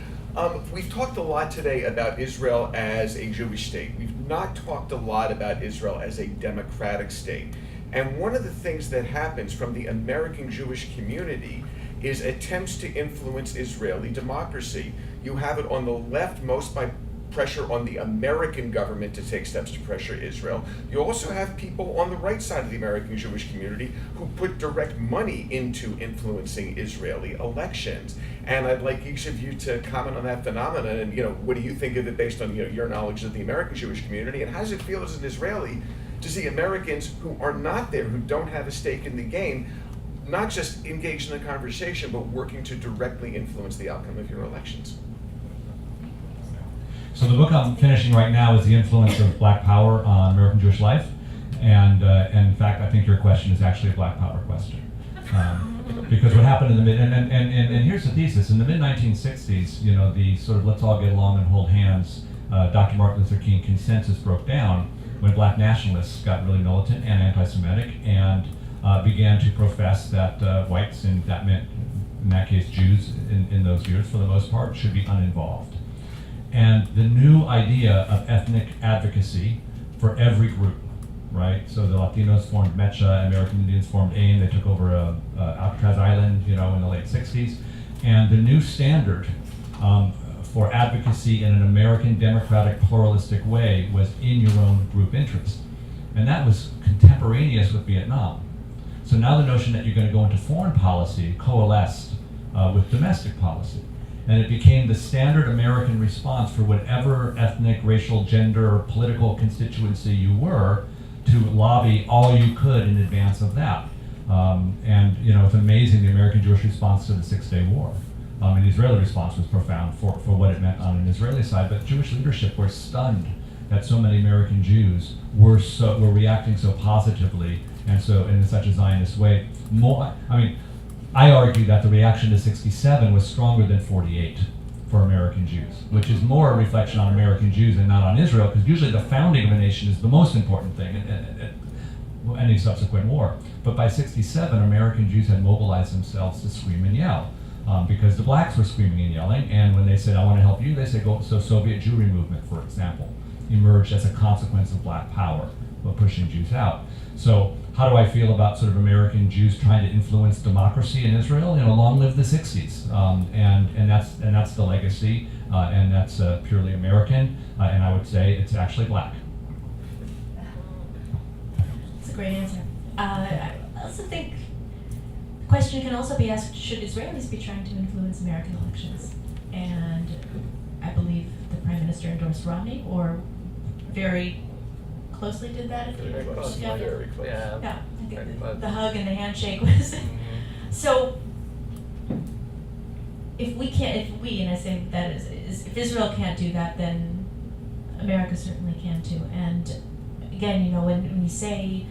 We've talked a lot today about Israel as a Jewish state. We've not talked a lot about Israel as a democratic state. And one of the things that happens from the American Jewish community is attempts to influence Israeli democracy. You have it on the left, most by pressure on the American government to take steps to pressure Israel. You also have people on the right side of the American Jewish community who put direct money into influencing Israeli elections. And I'd like each of you to comment on that phenomenon, and what do you think of it based on your knowledge of the American Jewish community, and how does it feel as an Israeli to see Americans who are not there, who don't have a stake in the game, not just engaged in the conversation, but working to directly influence the outcome of your elections? So the book I'm finishing right now is The Influence of Black Power on American Jewish Life. And in fact, I think your question is actually a Black Power question. Because what happened in the mid, and here's the thesis, in the mid-1960s, the sort of let's all get along and hold hands, Dr. Martin Luther King consensus broke down when black nationalists got really militant and anti-Semitic and began to profess that whites, and that meant, in that case, Jews in those years, for the most part, should be uninvolved. And the new idea of ethnic advocacy for every group, right? So the Latinos formed MECHA, American Indians formed AIM, they took over Alcatraz Island, in the late 60s. And the new standard for advocacy in an American democratic pluralistic way was in your own group interest. And that was contemporaneous with Vietnam. So now the notion that you're going to go into foreign policy coalesced with domestic policy. And it became the standard American response for whatever ethnic, racial, gender, or political constituency you were to lobby all you could in advance of that. And it's amazing the American Jewish response to the 6-Day War. And the Israeli response was profound for what it meant on an Israeli side, but Jewish leadership were stunned that so many American Jews were reacting so positively and so in such a Zionist way. I argue that the reaction to 67 was stronger than 48 for American Jews, which is more a reflection on American Jews and not on Israel, because usually the founding of a nation is the most important thing in any subsequent war. But by 67, American Jews had mobilized themselves to scream and yell. Because the blacks were screaming and yelling, and when they said, I want to help you, they said, go. So Soviet Jewry movement, for example, emerged as a consequence of black power, but pushing Jews out. So how do I feel about sort of American Jews trying to influence democracy in Israel? Long live the 60s, and that's the legacy, and that's purely American, and I would say it's actually black. That's a great answer. I also think the question can also be asked, should Israelis be trying to influence American elections? And I believe the Prime Minister endorsed Romney, or very closely did that. Very close, Yeah. very close. Yeah, I Very think close. the hug and the handshake was. So, if and I say that if Israel can't do that, then America certainly can too. And again, you know, when you say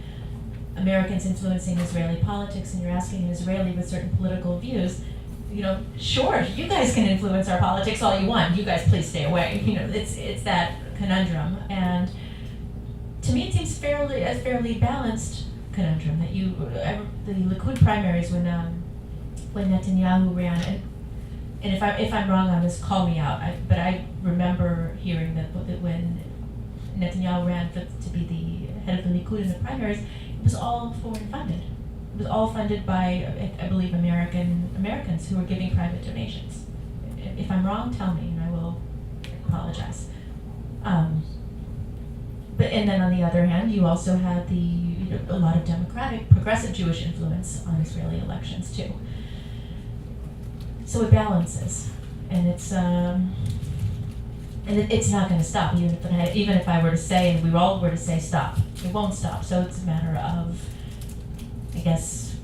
Americans influencing Israeli politics, and you're asking an Israeli with certain political views, you know, sure, you guys can influence our politics all you want. You guys please stay away. You know, it's that conundrum. And to me, it seems a fairly balanced conundrum that the Likud primaries when Netanyahu ran, and if I'm wrong on this, call me out. But I remember hearing that when Netanyahu ran to be the head of the Likud in the primaries, it was all foreign funded. It was all funded by, I believe, Americans who were giving private donations. If I'm wrong, tell me, and I will apologize. But and then on the other hand, you also had a lot of democratic, progressive Jewish influence on Israeli elections too. So it balances, and it's not going to stop. Even if I were to say, and we all were to say stop, it won't stop. So it's a matter of, I guess,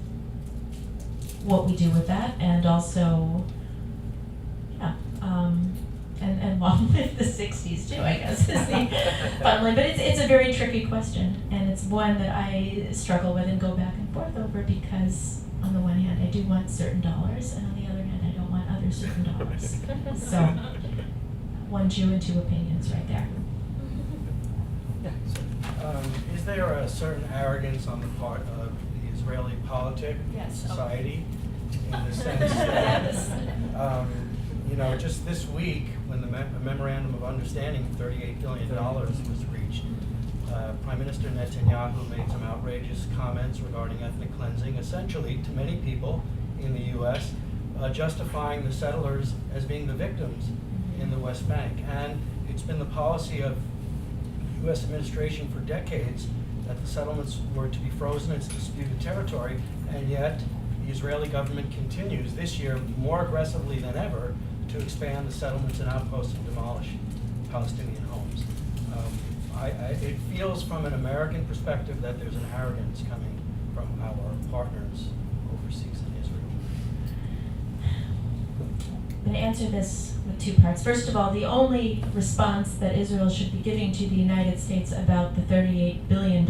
what we do with that, and also, and long live the 60s too, I guess, is the bottom line. But it's a very tricky question, and it's one that I struggle with and go back and forth over, because on the one hand, I do want certain dollars, and on the other hand, I don't want other certain dollars. So, one Jew and two opinions right there. Is there a certain arrogance on the part of the Israeli politic society, in the sense that, you know, just this week, when the memorandum of understanding of $38 billion was reached, Prime Minister Netanyahu made some outrageous comments regarding ethnic cleansing, essentially, to many people in the U.S., justifying the settlers as being the victims in the West Bank. And it's been the policy of the U.S. administration for decades that the settlements were to be frozen as disputed territory, and yet the Israeli government continues this year more aggressively than ever to expand the settlements and outposts and demolish Palestinian homes. It feels from an American perspective that there's an arrogance coming from our partners overseas in Israel. I'm going to answer this with two parts. First of all, the only response that Israel should be giving to the United States about the $38 billion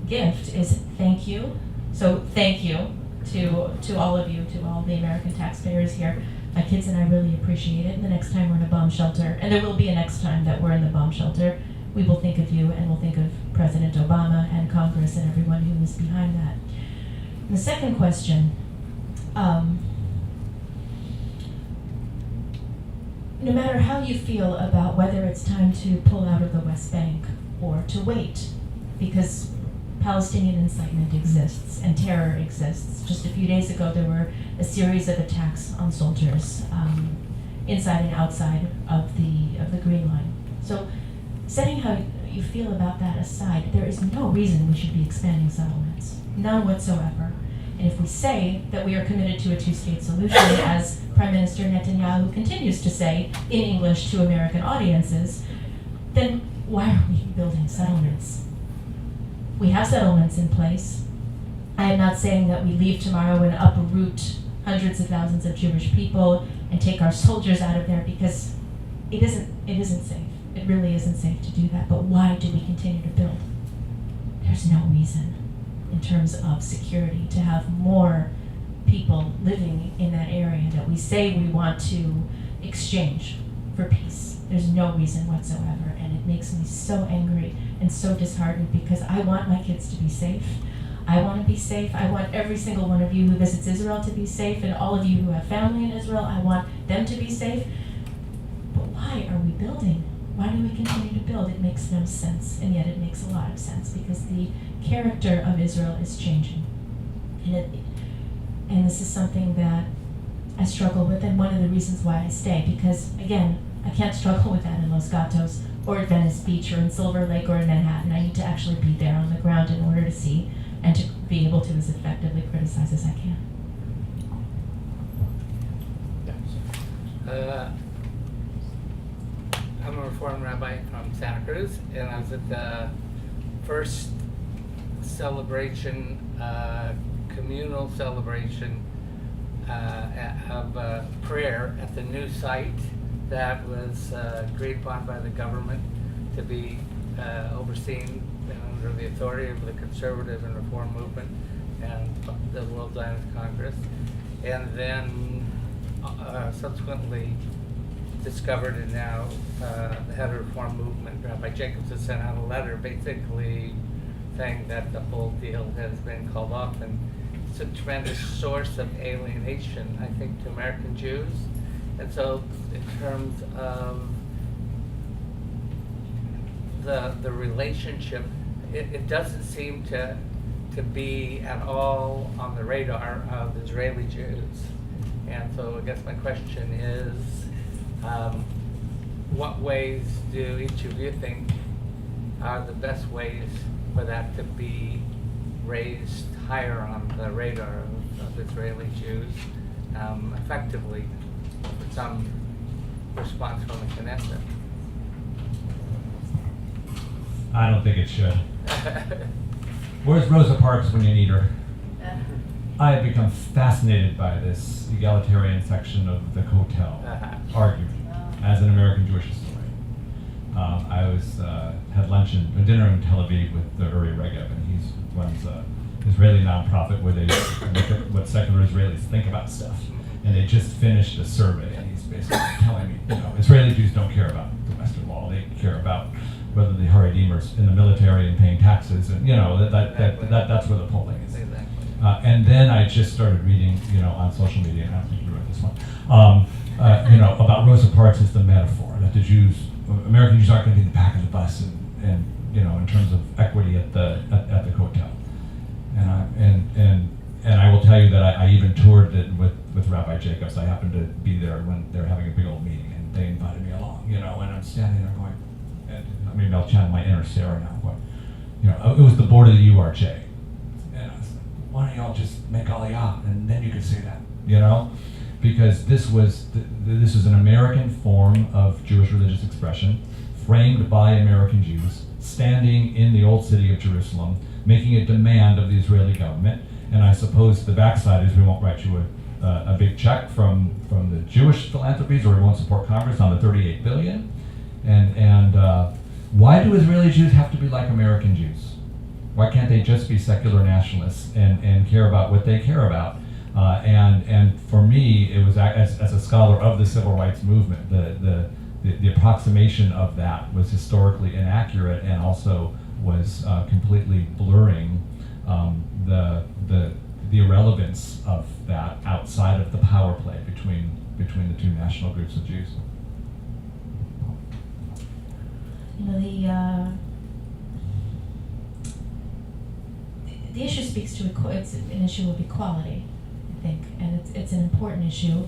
gift is thank you. So thank you to all of you, to all the American taxpayers here. My kids and I really appreciate it. And the next time we're in a bomb shelter, and there will be a next time that we're in the bomb shelter, we will think of you, and we'll think of President Obama and Congress and everyone who is behind that. And the second question, no matter how you feel about whether it's time to pull out of the West Bank or to wait, because Palestinian incitement exists and terror exists. Just a few days ago, there were a series of attacks on soldiers inside and outside of the Green Line. So, setting how you feel about that aside, there is no reason we should be expanding settlements, none whatsoever. And if we say that we are committed to a two-state solution, as Prime Minister Netanyahu continues to say in English to American audiences, then why are we building settlements? We have settlements in place. I am not saying that we leave tomorrow and uproot hundreds of thousands of Jewish people and take our soldiers out of there, because it isn't safe. It really isn't safe to do that. But why do we continue to build? There's no reason in terms of security to have more people living in that area that we say we want to exchange for peace. There's no reason whatsoever, and it makes me so angry and so disheartened, because I want my kids to be safe. I want to be safe. I want every single one of you who visits Israel to be safe, and all of you who have family in Israel, I want them to be safe. But why are we building? Why do we continue to build? It makes no sense, and yet it makes a lot of sense, because the character of Israel is changing. And this is something that I struggle with, and one of the reasons why I stay, because again, I can't struggle with that in Los Gatos or Venice Beach or in Silver Lake or in Manhattan. I need to actually be there on the ground in order to see and to be able to as effectively criticize as I can. I'm a Reformed rabbi from Santa Cruz, and I was at the first celebration, communal celebration of prayer at the new site that was agreed upon by the government to be overseen under the authority of the conservative and reform movement and the World Zionist Congress, and then subsequently discovered and now the head of the reform movement, Rabbi Jacobs, has sent out a letter basically saying that the whole deal has been called off, and it's a tremendous source of alienation, I think, to American Jews. And so in terms of the relationship, it doesn't seem to be at all on the radar of Israeli Jews. And so I guess my question is, what ways do each of you think are the best ways for that to be raised higher on the radar of Israeli Jews, effectively, with some response from the Knesset? I don't think it should. Where's Rosa Parks when you need her? I have become fascinated by this egalitarian section of the Kotel argument as an American Jewish historian. I had lunch and dinner in Tel Aviv with the Uri Regev, and he runs an Israeli nonprofit where they look at what secular Israelis think about stuff. And they just finished a survey, and he's basically telling me, Israeli Jews don't care about the Western wall. They care about whether the Haredim are in the military and paying taxes, and that's where the polling is. Exactly. And then I just started reading, on social media, and I don't think you wrote this one, about Rosa Parks as the metaphor that the Jews, American Jews, aren't going to be in the back of the bus, and in terms of equity at the Kotel. And I will tell you that I even toured it with Rabbi Jacobs. I happened to be there when they were having a big old meeting, and they invited me along, and I'm standing there going, maybe I'll channel my inner Sarah now, going, it was the board of the URJ. And I was like, why don't y'all just make Aliyah, and then you could say that, because this was an American form of Jewish religious expression, framed by American Jews, standing in the old city of Jerusalem, making a demand of the Israeli government. And I suppose the backside is we won't write you a big check from the Jewish philanthropies, or we won't support Congress on the $38 billion. And why do Israeli Jews have to be like American Jews? Why can't they just be secular nationalists and care about what they care about? And for me, it was as a scholar of the civil rights movement, the approximation of that was historically inaccurate and also was completely blurring the irrelevance of that outside of the power play between the two national groups of Jews. The issue speaks to it's an issue of equality, I think, and it's an important issue.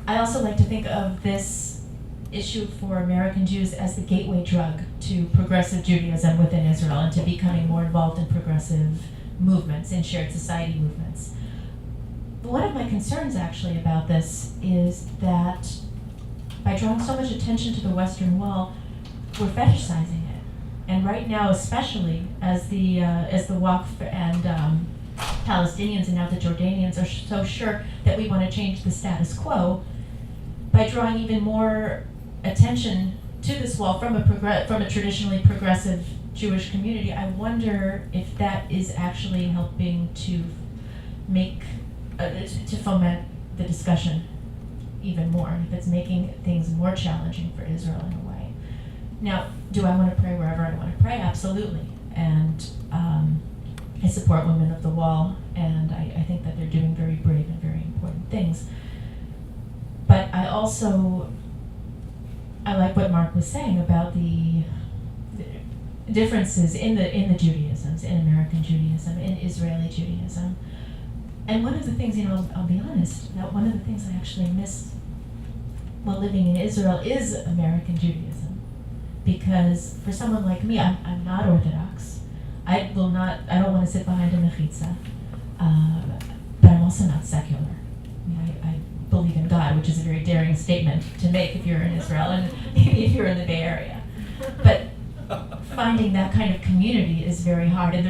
I also like to think of this issue for American Jews as the gateway drug to progressive Judaism within Israel and to becoming more involved in progressive movements, in shared society movements. One of my concerns actually about this is that by drawing so much attention to the Western Wall, we're fetishizing it. And right now, especially as the Waqf and Palestinians and now the Jordanians are so sure that we want to change the status quo, by drawing even more attention to this wall from a traditionally progressive Jewish community, I wonder if that is actually helping to make to foment the discussion even more, if it's making things more challenging for Israel in a way. Now, do I want to pray wherever I want to pray? Absolutely. And I support Women of the Wall, and I think that they're doing very brave and very important things. But I like what Mark was saying about the differences in the Judaisms, in American Judaism, in Israeli Judaism. And one of the things, I'll be honest, that one of the things I actually miss while living in Israel is American Judaism. because for someone like me, I'm not Orthodox. I don't want to sit behind a mechitza, but I'm also not secular. I mean, I believe in God, which is a very daring statement to make if you're in Israel and maybe if you're in the Bay Area. But finding that kind of community is very hard, and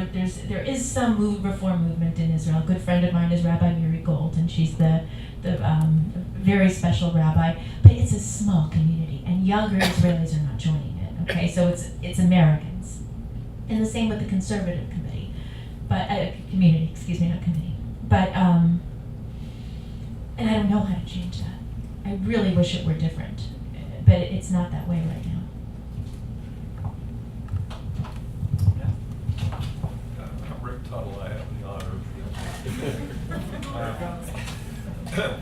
there is some reform movement in Israel. A good friend of mine is Rabbi Miri Gold, and she's the very special rabbi. But it's a small community, and younger Israelis are not joining it. Okay, so it's Americans, and the same with the conservative committee, but community. Excuse me, not committee. But and I don't know how to change that. I really wish it were different, but it's not that way right now. I'm Rick Tuttle. I have the honor of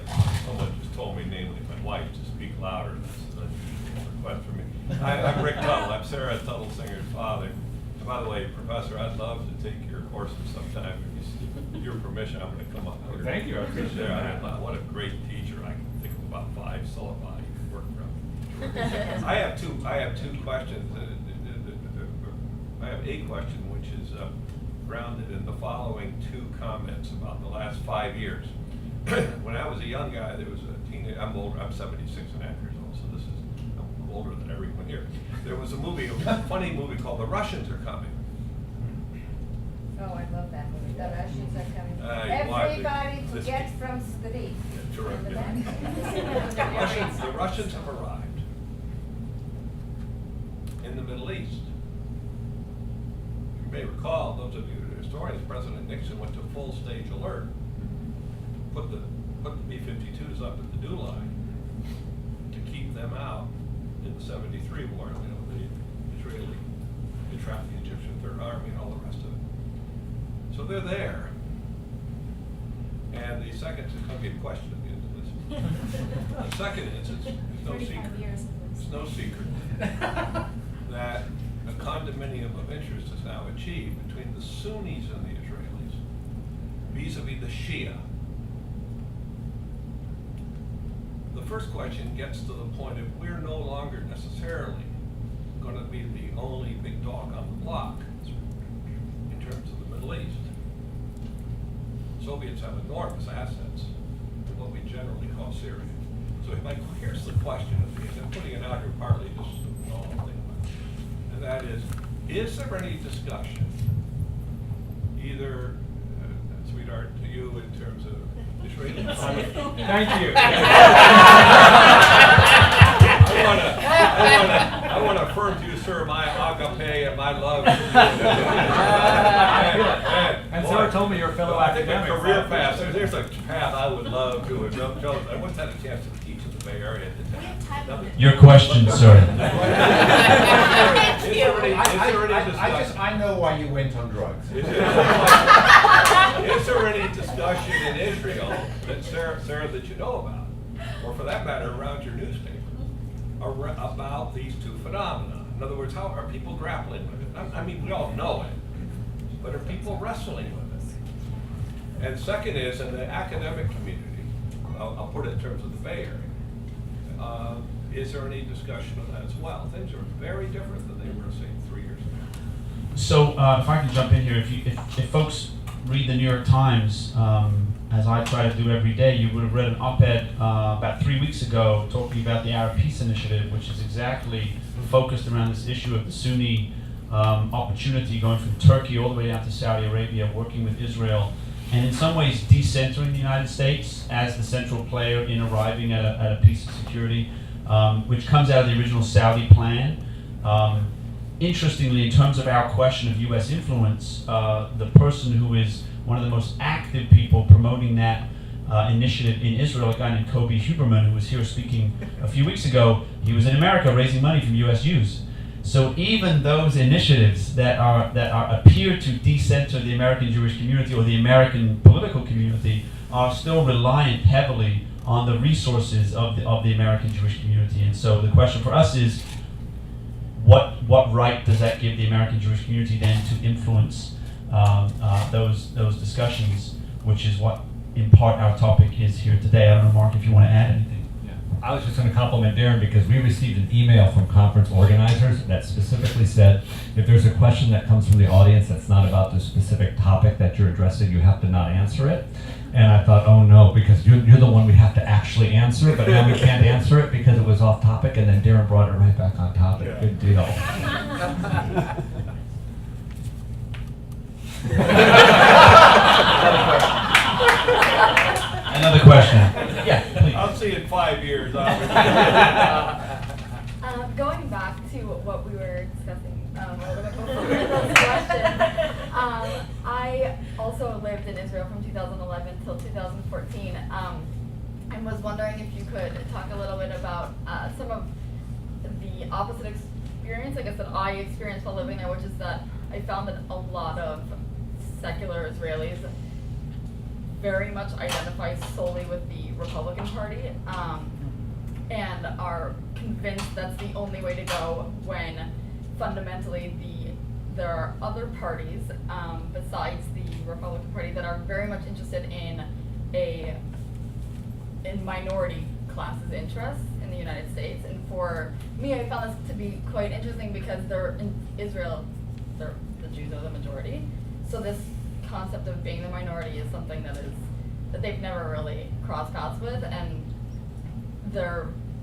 someone just told me, namely my wife, to speak louder. That's a request for me. I'm Rick Tuttle. I'm Sarah Tuttle-Singer's father. And by the way, Professor, I'd love to take your courses sometime. With your permission, I'm going to come up here. Thank you. I appreciate it. What a great teacher. I can think of about 5 syllabi you could work from. I have two questions. I have a question which is grounded in the following 2 comments about the last 5 years. When I was a young guy, there was a teenage. I'm older. I'm 76 and a half years old, so I'm older than everyone here. There was a funny movie called The Russians Are Coming. Oh, I love that movie. The Russians are coming. Everybody to get from street. Yeah, terrific. The Russians have arrived in the Middle East. You may recall, those of you who are historians, President Nixon went to full stage alert. Put the B-52s up at the DEW line to keep them out in the 73 war. You know, the Israeli, they trapped the Egyptian Third Army and all the rest of it. So they're there. And the second, it's going to be a question at the end of this. The second is, it's no secret. It's no secret that a condominium of interest is now achieved between the Sunnis and the Israelis vis-a-vis the Shia. The first question gets to the point of we're no longer necessarily going to be the only big dog on the block in terms of the Middle East. Soviets have enormous assets in what we generally call Syria. So here's the question, I'm putting it out here partly just to know what I'm thinking about. And that is there any discussion, either, sweetheart, to you in terms of Israeli policy? Thank you. I want to affirm to you, sir, my agape and my love. And Sarah told me you're a fellow academic. Career path. There's a path I would love to. I once had a chance to teach in the Bay Area. Your question, sir. I know why you went on drugs. Is there any discussion in Israel that Sarah, that you know about, or for that matter, around your newspaper, about these 2 phenomena? In other words, how are people grappling with it? I mean, we all know it, but are people wrestling with it? And second is, in the academic community, I'll put it in terms of the Bay Area, is there any discussion of that as well? Things are very different than they were, say, 3 years ago. So if I can jump in here, if folks read the New York Times, as I try to do every day, you would have read an op-ed about 3 weeks ago talking about the Arab Peace Initiative, which is exactly focused around this issue of the Sunni opportunity going from Turkey all the way down to Saudi Arabia, working with Israel, and in some ways decentering the United States as the central player in arriving at a peace and security, which comes out of the original Saudi plan. Interestingly, in terms of our question of U.S. influence, the person who is one of the most active people promoting that initiative in Israel, a guy named Kobe Huberman, who was here speaking a few weeks ago, he was in America raising money from U.S. Jews. So even those initiatives that appear to decenter the American Jewish community or the American political community are still reliant heavily on the resources of the American Jewish community. And so the question for us is, what right does that give the American Jewish community then to influence those discussions, which is what in part our topic is here today. I don't know, Mark, if you want to add anything. I was just going to compliment Darren because we received an email from conference organizers that specifically said if there's a question that comes from the audience that's not about the specific topic that you're addressing, you have to not answer it. And I thought, oh no, because you're the one we have to actually answer, but now we can't answer it because it was off topic, and then Darren brought it right back on topic. Yeah. Good deal. Another question. Yeah, please. I'll see you in 5 years, obviously. Going back to what we were discussing a little bit before this question, I also lived in Israel from 2011 till 2014, and was wondering if you could talk a little bit about some of the opposite experience, I guess, that I experienced while living there, which is that I found that a lot of secular Israelis very much identify solely with the Republican Party, and are convinced that's the only way to go, when fundamentally there are other parties besides the Republican Party that are very much interested in minority classes' interests in the United States. And for me, I found this to be quite interesting because they're in Israel, the Jews are the majority. So this concept of being the minority is something that they've never really crossed paths with, and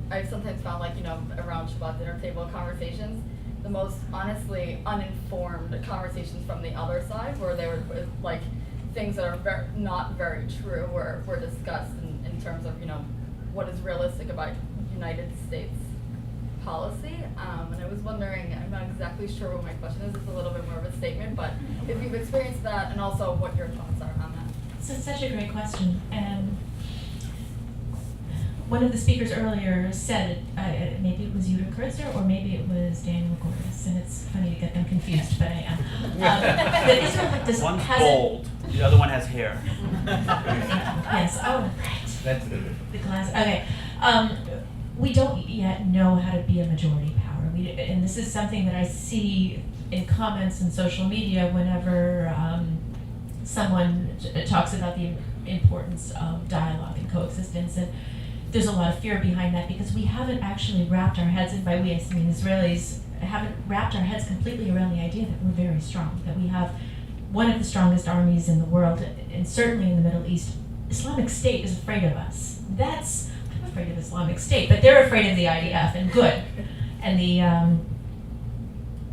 I've sometimes found, like, around Shabbat dinner table conversations, the most honestly uninformed conversations from the other side, where they were like things that are not very true were discussed in terms of what is realistic about United States policy. And I was wondering, I'm not exactly sure what my question is. It's a little bit more of a statement, but if you've experienced that, and also what your thoughts are on that. So it's such a great question, and one of the speakers earlier said, maybe it was Yuda Kurtzer or maybe it was Daniel Gordis, and it's funny to get them confused, but I am. That Israel One's hasn't. bald, the other one has hair. Yes, oh, right. That's The glass, okay. We don't yet know how to be a majority power. And this is something that I see in comments in social media whenever someone talks about the importance of dialogue and coexistence. And there's a lot of fear behind that because we haven't actually wrapped our heads, and by we I mean Israelis, haven't wrapped our heads completely around the idea that we're very strong, that we have one of the strongest armies in the world, and certainly in the Middle East. Islamic State is afraid of us. I'm afraid of Islamic State, but they're afraid of the IDF, and good. And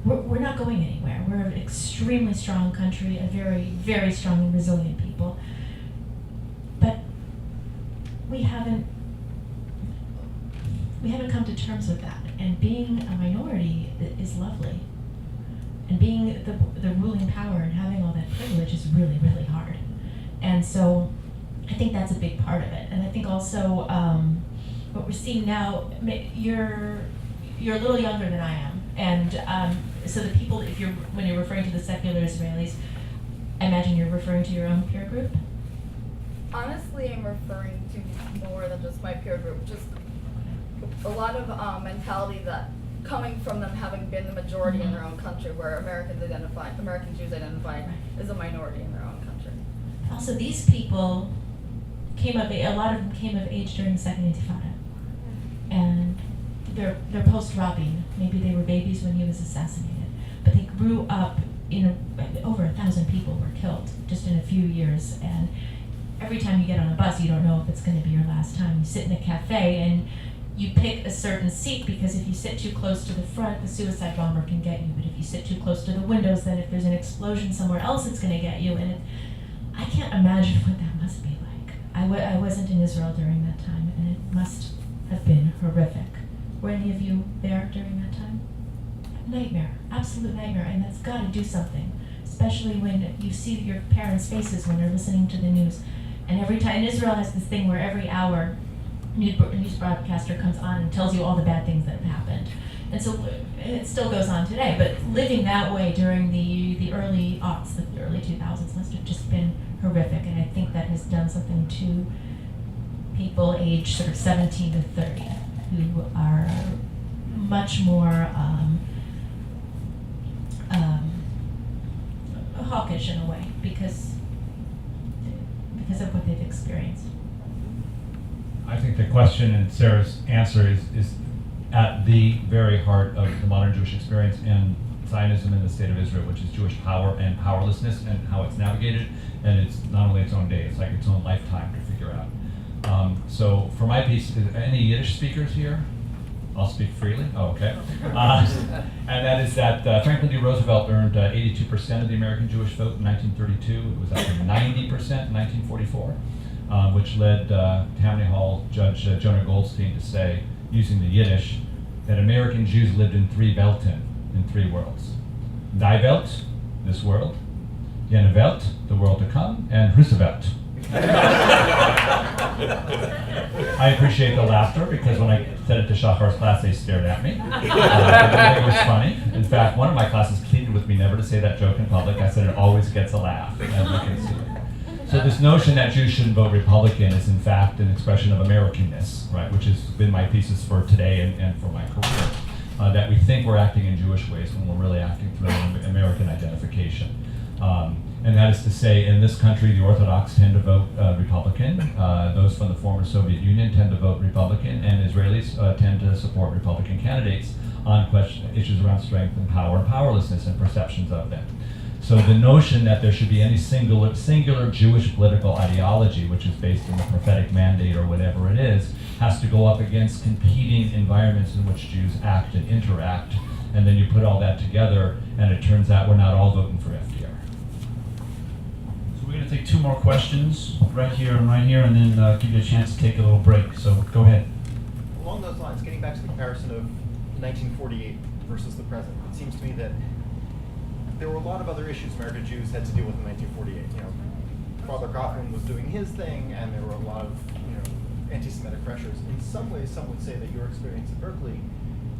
we're not going anywhere. We're an extremely strong country, a very, very strong and resilient people. But we haven't come to terms with that. And being a minority is lovely. And being the ruling power and having all that privilege is really, really hard. And so I think that's a big part of it. And I think also what we're seeing now, you're a little younger than I am. And so the people, when you're referring to the secular Israelis, I imagine you're referring to your own peer group? Honestly, I'm referring to more than just my peer group. Just a lot of mentality that coming from them having been the majority in their own country, where American Jews identify as a minority in their own country. Also, these people a lot of them came of age during the Second Intifada. And they're post-Rabin. Maybe they were babies when he was assassinated. But they grew up, over 1,000 people were killed just in a few years. And every time you get on a bus, you don't know if it's going to be your last time. You sit in a cafe and you pick a certain seat because if you sit too close to the front, the suicide bomber can get you. But if you sit too close to the windows, then if there's an explosion somewhere else, it's going to get you. And I can't imagine what that must be like. I wasn't in Israel during that time, and it must have been horrific. Were any of you there during that time? Nightmare, absolute nightmare, and that's got to do something, especially when you see your parents' faces when they're listening to the news. And every time, and Israel has this thing where every hour, a news broadcaster comes on and tells you all the bad things that have happened. And so it still goes on today, but living that way during the early aughts, the early 2000s, must have just been horrific, and I think that has done something to people aged sort of 17 to 30 who are much more hawkish in a way, because of what they've experienced. I think the question and Sarah's answer is at the very heart of the modern Jewish experience and Zionism in the state of Israel, which is Jewish power and powerlessness and how it's navigated. And it's not only its own day, it's like its own lifetime to figure out. So for my piece, any Yiddish speakers here? I'll speak freely. Oh, okay. And that is that Franklin D. Roosevelt earned 82% of the American Jewish vote in 1932. It was up to 90% in 1944, which led Tammany Hall Judge Jonah Goldstein to say, using the Yiddish, that American Jews lived in three Welten, in three worlds. Die Welt, this world, Jene Welt, the world to come, and Roosevelt. I appreciate the laughter because when I said it to Shahar's class, they stared at me. It was funny. In fact, one of my classes pleaded with me never to say that joke in public. I said it always gets a laugh, as you can see. So this notion that Jews shouldn't vote Republican is in fact an expression of Americanness, right? Which has been my thesis for today and for my career. That we think we're acting in Jewish ways when we're really acting through American identification. And that is to say, in this country, the Orthodox tend to vote Republican. Those from the former Soviet Union tend to vote Republican, and Israelis tend to support Republican candidates on issues around strength and power and powerlessness and perceptions of them. So the notion that there should be any singular Jewish political ideology, which is based on the prophetic mandate or whatever it is, has to go up against competing environments in which Jews act and interact. And then you put all that together, and it turns out we're not all voting for FDR. So we're going to take two more questions right here, and then give you a chance to take a little break. So go ahead. Along those lines, getting back to the comparison of 1948 versus the present, it seems to me that there were a lot of other issues American Jews had to deal with in 1948. You know, Father Kaufman was doing his thing, and there were a lot of anti-Semitic pressures. In some ways, some would say that your experience at Berkeley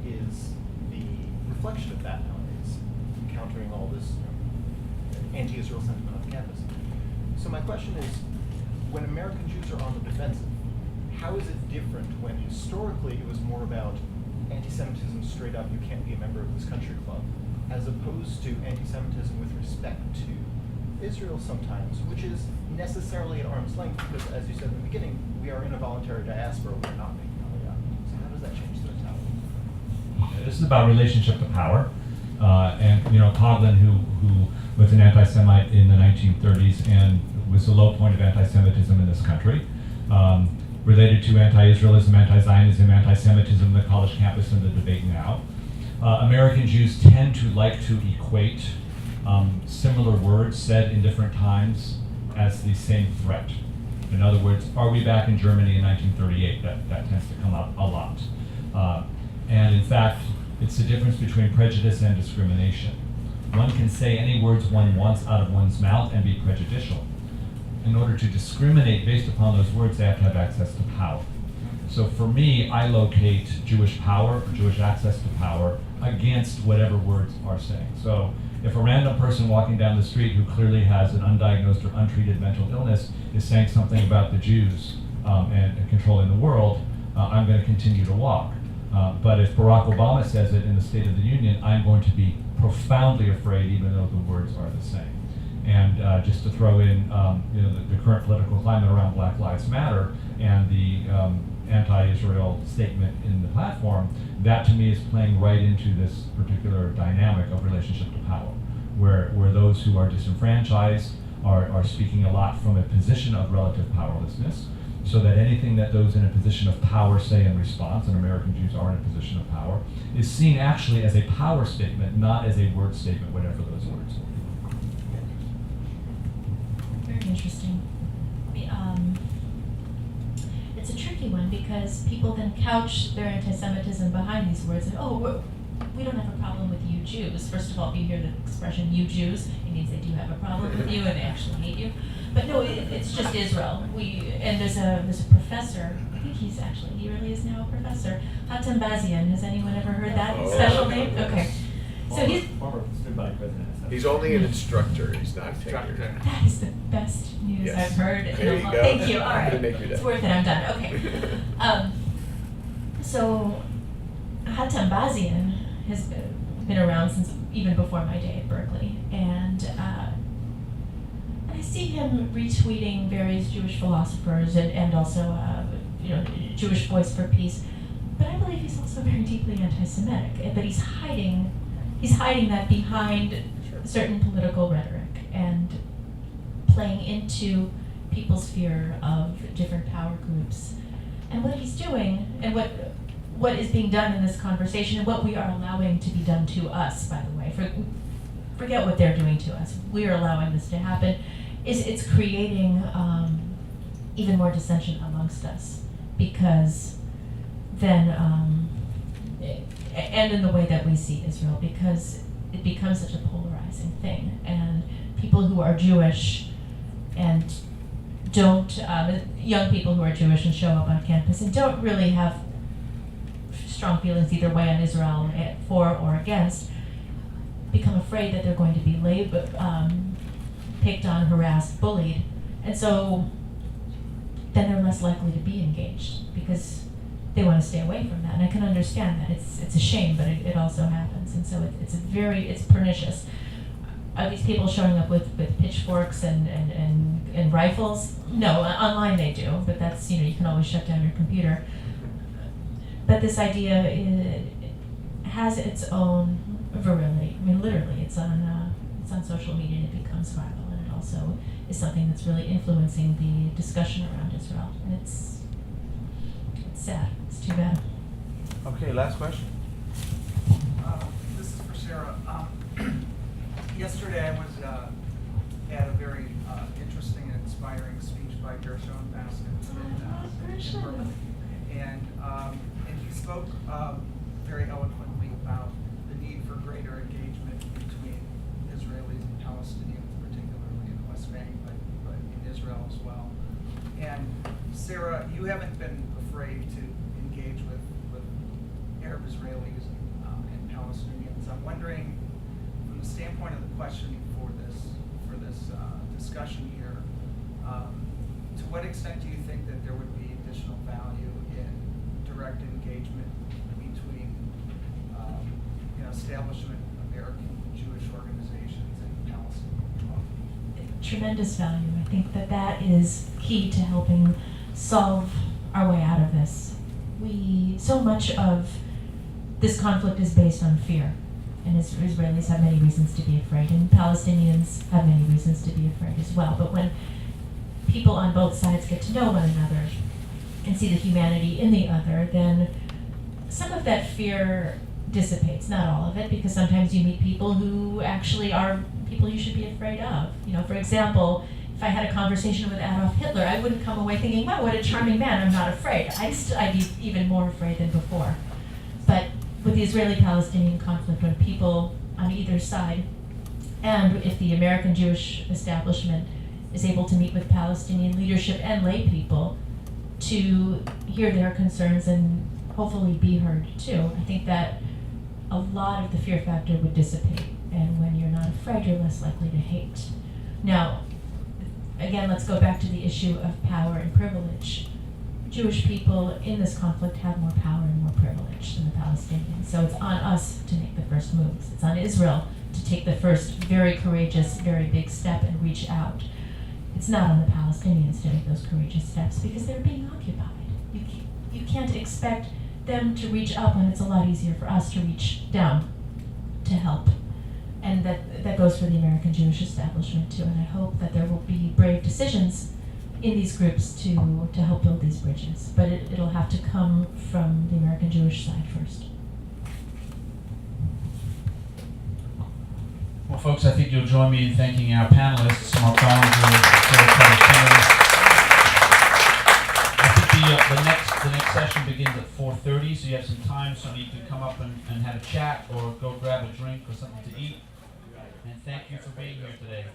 is the reflection of that nowadays, encountering all this anti-Israel sentiment on campus. So my question is, when American Jews are on the defensive, how is it different when historically it was more about anti-Semitism straight up, you can't be a member of this country club, as opposed to anti-Semitism with respect to Israel sometimes, which is necessarily at arm's length because, as you said in the beginning, we are in a voluntary diaspora, we're not making Aliyah. So how does that change the mentality? This is about relationship to power. And Coughlin, who was an anti-Semite in the 1930s and was the low point of anti-Semitism in this country, related to anti-Israelism, anti-Zionism, anti-Semitism, the college campus and the debate now. American Jews tend to like to equate similar words said in different times as the same threat. In other words, are we back in Germany in 1938? That tends to come up a lot. And in fact, it's the difference between prejudice and discrimination. One can say any words one wants out of one's mouth and be prejudicial. In order to discriminate based upon those words, they have to have access to power. So for me, I locate Jewish power, Jewish access to power, against whatever words are saying. So if a random person walking down the street who clearly has an undiagnosed or untreated mental illness is saying something about the Jews and controlling the world, I'm going to continue to walk. But if Barack Obama says it in the State of the Union, I'm going to be profoundly afraid, even though the words are the same. And just to throw in, the current political climate around Black Lives Matter and the anti-Israel statement in the platform, that to me is playing right into this particular dynamic of relationship to power, where those who are disenfranchised are speaking a lot from a position of relative powerlessness, so that anything that those in a position of power say in response, and American Jews are in a position of power, is seen actually as a power statement, not as a word statement, whatever those words are. Very interesting. It's a tricky one because people then couch their anti-Semitism behind these words and, we don't have a problem with you Jews. First of all, if you hear the expression you Jews, it means they do have a problem with you and they actually hate you. But no, it's just Israel. There's a professor, I think he really is now a professor, Hatem Bazian. Has anyone ever heard that special name? Okay. So former student body president. He's only an instructor, he's not tenured. That is the best news Yes. I've heard in There a you long go. Thank you. All I'm right. gonna make you It's that. worth it. I'm done. Okay. So Hatem Bazian has been around since even before my day at Berkeley, and I see him retweeting various Jewish philosophers and also Jewish voice for peace. But I believe he's also very deeply anti-Semitic. But he's hiding that behind certain political rhetoric and playing into people's fear of different power groups. And what he's doing, and what is being done in this conversation, and what we are allowing to be done to us, by the way, forget what they're doing to us, we are allowing this to happen, is it's creating even more dissension amongst us, because then, and in the way that we see Israel, because it becomes such a polarizing thing, and people who are Jewish and don't, young people who are Jewish and show up on campus and don't really have strong feelings either way on Israel, for or against, become afraid that they're going to be picked on, harassed, bullied, and so then they're less likely to be engaged because they want to stay away from that. And I can understand that. It's a shame, but it also happens, and so it's pernicious. Are these people showing up with pitchforks and rifles? No, online they do, but that's, you can always shut down your computer. But this idea has its own virility. I mean, literally, it's on social media and it becomes viral, and it also is something that's really influencing the discussion around Israel. And it's sad. It's too bad. Okay, last question. This is for Sarah. Yesterday I was at a very interesting and inspiring speech by Gershon Baskin in Berlin. And he spoke very eloquently about the need for greater engagement between Israelis and Palestinians, particularly in the West Bank, but in Israel as well. And Sarah, you haven't been afraid to engage with Arab Israelis and Palestinians. I'm wondering, from the standpoint of the question for this discussion here, to what extent do you think that there would be additional value in direct engagement between establishment of American Jewish organizations and Palestinian? Tremendous value. I think that is key to helping solve our way out of this. So much of this conflict is based on fear. And Israelis have many reasons to be afraid, and Palestinians have many reasons to be afraid as well. But when people on both sides get to know one another and see the humanity in the other, then some of that fear dissipates. Not all of it, because sometimes you meet people who actually are people you should be afraid of. For example, if I had a conversation with Adolf Hitler, I wouldn't come away thinking, wow, what a charming man, I'm not afraid. I'd be even more afraid than before. But with the Israeli-Palestinian conflict, when people on either side, and if the American Jewish establishment is able to meet with Palestinian leadership and lay people to hear their concerns and hopefully be heard too, I think that a lot of the fear factor would dissipate. And when you're not afraid, you're less likely to hate. Now, again, let's go back to the issue of power and privilege. Jewish people in this conflict have more power and more privilege than the Palestinians. So it's on us to make the first moves. It's on Israel to take the first very courageous, very big step and reach out. It's not on the Palestinians to make those courageous steps because they're being occupied. You can't expect them to reach up when it's a lot easier for us to reach down to help. And that goes for the American Jewish establishment too. And I hope that there will be brave decisions in these groups to help build these bridges. But it'll have to come from the American Jewish side first. Well, folks, I think you'll join me in thanking our panelists, Mark Ballinger, Sarah Tuttle-singer. I think the next session begins at 4:30, so you have some time, so you can come up and have a chat or go grab a drink or something to eat. And thank you for being here today.